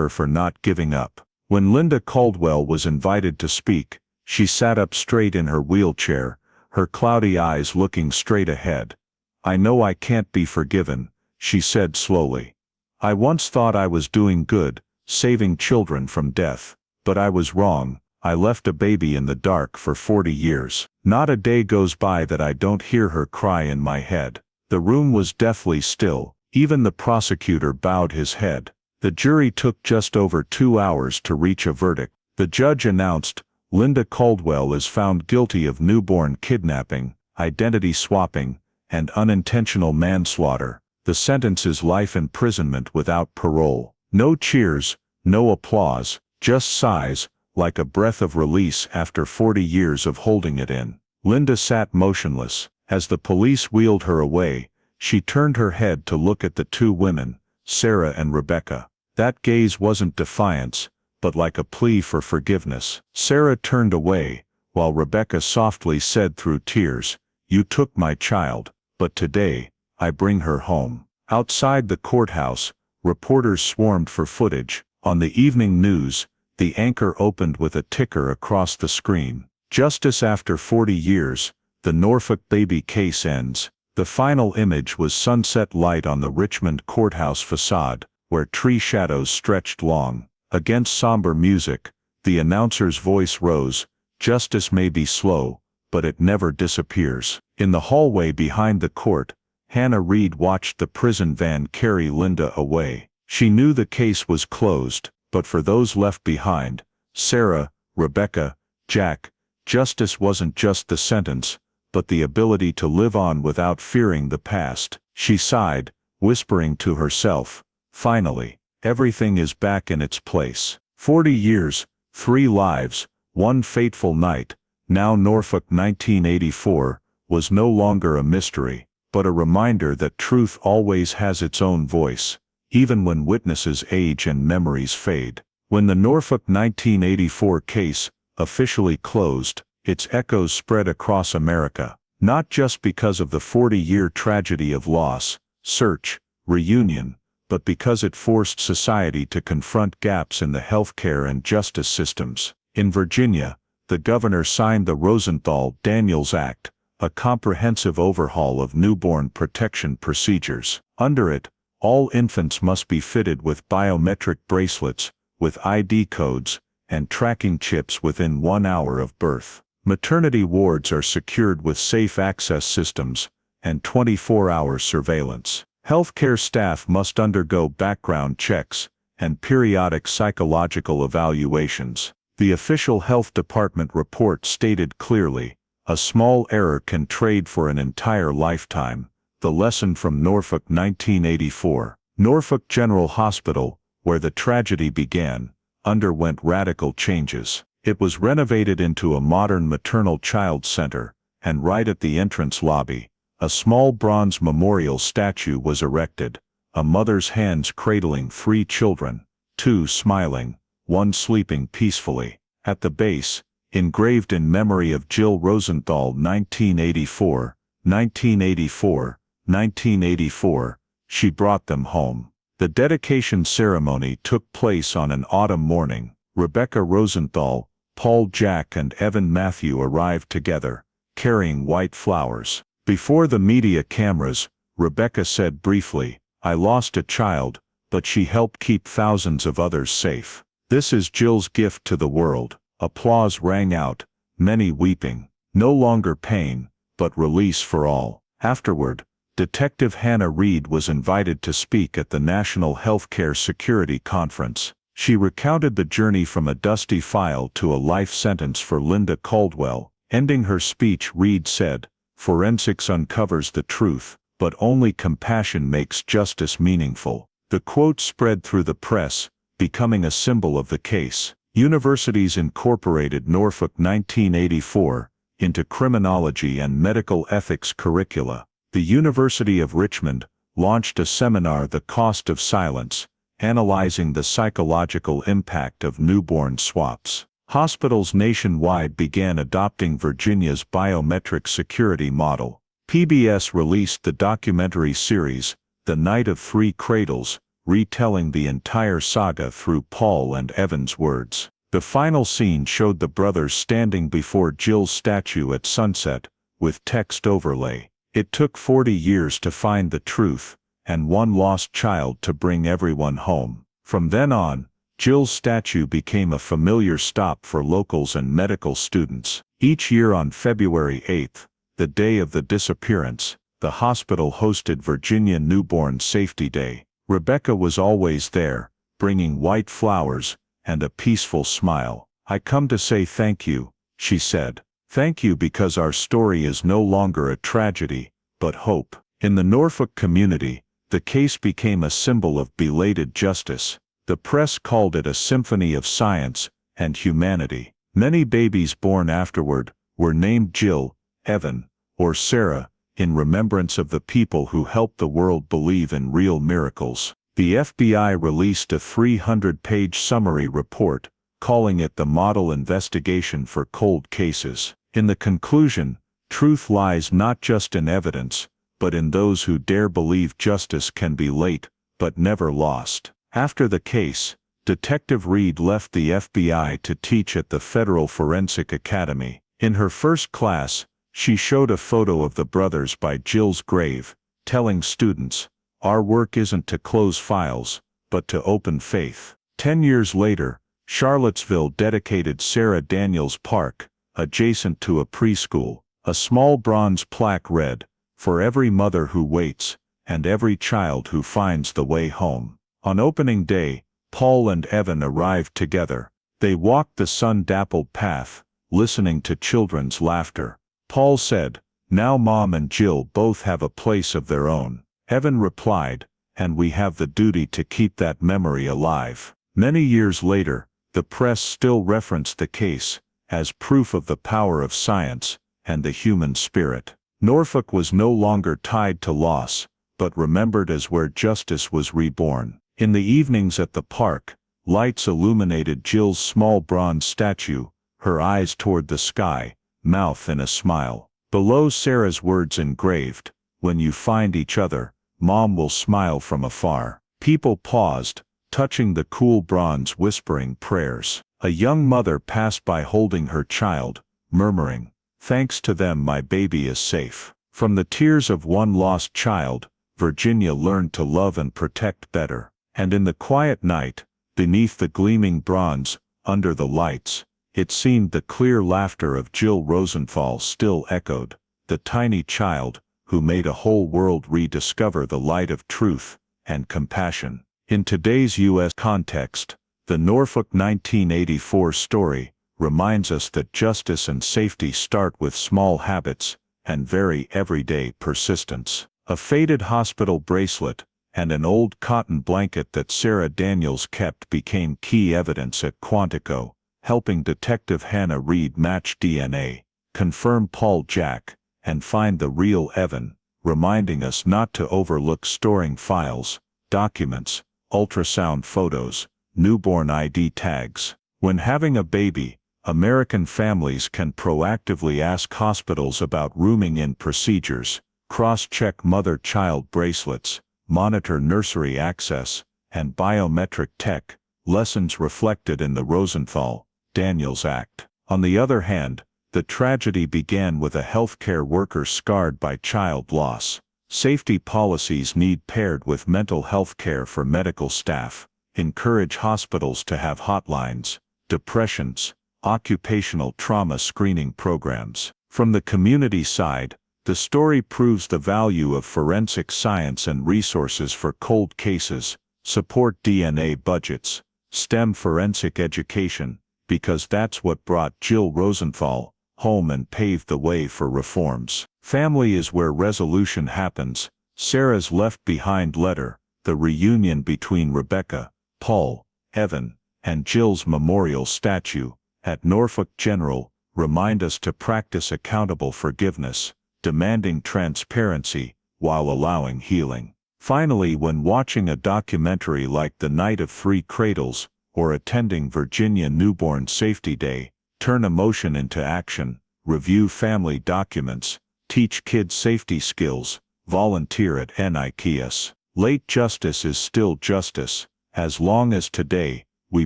for not giving up." When Linda Caldwell was invited to speak, she sat up straight in her wheelchair, her cloudy eyes looking straight ahead. "I know I can't be forgiven," she said slowly. "I once thought I was doing good, saving children from death. But I was wrong. I left a baby in the dark for 40 years. Not a day goes by that I don't hear her cry in my head." The room was deathly still. Even the prosecutor bowed his head. The jury took just over 2 hours to reach a verdict. The judge announced, "Linda Caldwell is found guilty of newborn kidnapping, identity swapping, and unintentional manslaughter. The sentence is life imprisonment without parole." No cheers, no applause, just sighs, like a breath of release after 40 years of holding it in. Linda sat motionless. As the police wheeled her away, she turned her head to look at the two women, Sarah and Rebecca. That gaze wasn't defiance, but like a plea for forgiveness. Sarah turned away, while Rebecca softly said through tears, "You took my child, but today, I bring her home." Outside the courthouse, reporters swarmed for footage. On the evening news, the anchor opened with a ticker across the screen. "Justice after 40 years, the Norfolk baby case ends." The final image was sunset light on the Richmond courthouse facade, where tree shadows stretched long. Against somber music, the announcer's voice rose, "Justice may be slow, but it never disappears." In the hallway behind the court, Hannah Reed watched the prison van carry Linda away. She knew the case was closed, but for those left behind, Sarah, Rebecca, Jack, justice wasn't just the sentence, but the ability to live on without fearing the past. She sighed, whispering to herself, "Finally, everything is back in its place." 40 years, 3 lives, 1 fateful night. Now Norfolk 1984 was no longer a mystery, but a reminder that truth always has its own voice, even when witnesses age and memories fade. When the Norfolk 1984 case officially closed, its echoes spread across America, not just because of the 40-year tragedy of loss, search, reunion, but because it forced society to confront gaps in the healthcare and justice systems. In Virginia, the governor signed the Rosenthal-Daniels Act, a comprehensive overhaul of newborn protection procedures. Under it, all infants must be fitted with biometric bracelets, with ID codes, and tracking chips within 1 hour of birth. Maternity wards are secured with safe access systems and 24-hour surveillance. Healthcare staff must undergo background checks and periodic psychological evaluations. The official health department report stated clearly, "A small error can trade for an entire lifetime." The lesson from Norfolk 1984. Norfolk General Hospital, where the tragedy began, underwent radical changes. It was renovated into a modern maternal child center, and right at the entrance lobby, a small bronze memorial statue was erected, a mother's hands cradling 3 children, 2 smiling, 1 sleeping peacefully. At the base, engraved in memory of Jill Rosenthal 1984, 1984, 1984, she brought them home. The dedication ceremony took place on an autumn morning. Rebecca Rosenthal, Paul Jack and Evan Matthew arrived together, carrying white flowers. Before the media cameras, Rebecca said briefly, "I lost a child, but she helped keep thousands of others safe." This is Jill's gift to the world. Applause rang out, many weeping. No longer pain, but release for all. Afterward, Detective Hannah Reed was invited to speak at the National Healthcare Security Conference. She recounted the journey from a dusty file to a life sentence for Linda Caldwell. Ending her speech, Reed said, "Forensics uncovers the truth, but only compassion makes justice meaningful." The quote spread through the press, becoming a symbol of the case. Universities incorporated Norfolk 1984 into criminology and medical ethics curricula. The University of Richmond launched a seminar, The Cost of Silence, analyzing the psychological impact of newborn swaps. Hospitals nationwide began adopting Virginia's biometric security model. PBS released the documentary series, The Night of Three Cradles, retelling the entire saga through Paul and Evan's words. The final scene showed the brothers standing before Jill's statue at sunset, with text overlay. It took 40 years to find the truth, and one lost child to bring everyone home. From then on, Jill's statue became a familiar stop for locals and medical students. Each year on February 8th, the day of the disappearance, the hospital hosted Virginia Newborn Safety Day. Rebecca was always there, bringing white flowers and a peaceful smile. "I come to say thank you," she said. "Thank you because our story is no longer a tragedy, but hope." In the Norfolk community, the case became a symbol of belated justice. The press called it a symphony of science and humanity. Many babies born afterward were named Jill, Evan, or Sarah, in remembrance of the people who helped the world believe in real miracles. The FBI released a 300-page summary report, calling it the model investigation for cold cases. In the conclusion, truth lies not just in evidence, but in those who dare believe justice can be late, but never lost. After the case, Detective Reed left the FBI to teach at the Federal Forensic Academy. In her first class, she showed a photo of the brothers by Jill's grave, telling students, "Our work isn't to close files, but to open faith." 10 years later, Charlottesville dedicated Sarah Daniels Park, adjacent to a preschool. A small bronze plaque read, "For every mother who waits, and every child who finds the way home." On opening day, Paul and Evan arrived together. They walked the sun-dappled path, listening to children's laughter. Paul said, "Now Mom and Jill both have a place of their own." Evan replied, "And we have the duty to keep that memory alive." Many years later, the press still referenced the case as proof of the power of science and the human spirit. Norfolk was no longer tied to loss, but remembered as where justice was reborn. In the evenings at the park, lights illuminated Jill's small bronze statue, her eyes toward the sky, mouth in a smile. Below Sarah's words engraved, "When you find each other, Mom will smile from afar." People paused, touching the cool bronze, whispering prayers. A young mother passed by holding her child, murmuring, "Thanks to them my baby is safe." From the tears of one lost child, Virginia learned to love and protect better. And in the quiet night, beneath the gleaming bronze, under the lights, it seemed the clear laughter of Jill Rosenthal still echoed, the tiny child who made a whole world rediscover the light of truth and compassion. In today's U.S. context, the Norfolk 1984 story reminds us that justice and safety start with small habits and very everyday persistence. A faded hospital bracelet and an old cotton blanket that Sarah Daniels kept became key evidence at Quantico, helping Detective Hannah Reed match DNA, confirm Paul Jack, and find the real Evan, reminding us not to overlook storing files, documents, ultrasound photos, newborn ID tags. When having a baby, American families can proactively ask hospitals about rooming-in procedures, cross-check mother-child bracelets, monitor nursery access, and biometric tech, lessons reflected in the Rosenthal-Daniels Act. On the other hand, the tragedy began with a healthcare worker scarred by child loss. Safety policies need paired with mental health care for medical staff, encourage hospitals to have hotlines, depressions, occupational trauma screening programs. From the community side, the story proves the value of forensic science and resources for cold cases, support DNA budgets, STEM forensic education, because that's what brought Jill Rosenthal home and paved the way for reforms. Family is where resolution happens. Sarah's left-behind letter, the reunion between Rebecca, Paul, Evan, and Jill's memorial statue at Norfolk General remind us to practice accountable forgiveness, demanding transparency while allowing healing. Finally, when watching a documentary like The Night of Three Cradles or attending Virginia Newborn Safety Day, turn emotion into action, review family documents, teach kids safety skills, volunteer at NIKS. Late justice is still justice, as long as today we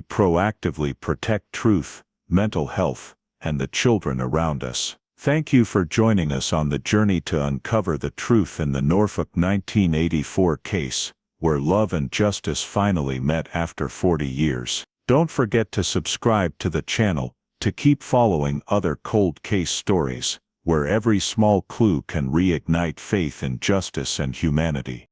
proactively protect truth, mental health, and the children around us. Thank you for joining us on the journey to uncover the truth in the Norfolk 1984 case, where love and justice finally met after 40 years. Don't forget to subscribe to the channel to keep following other cold case stories, where every small clue can reignite faith in justice and humanity.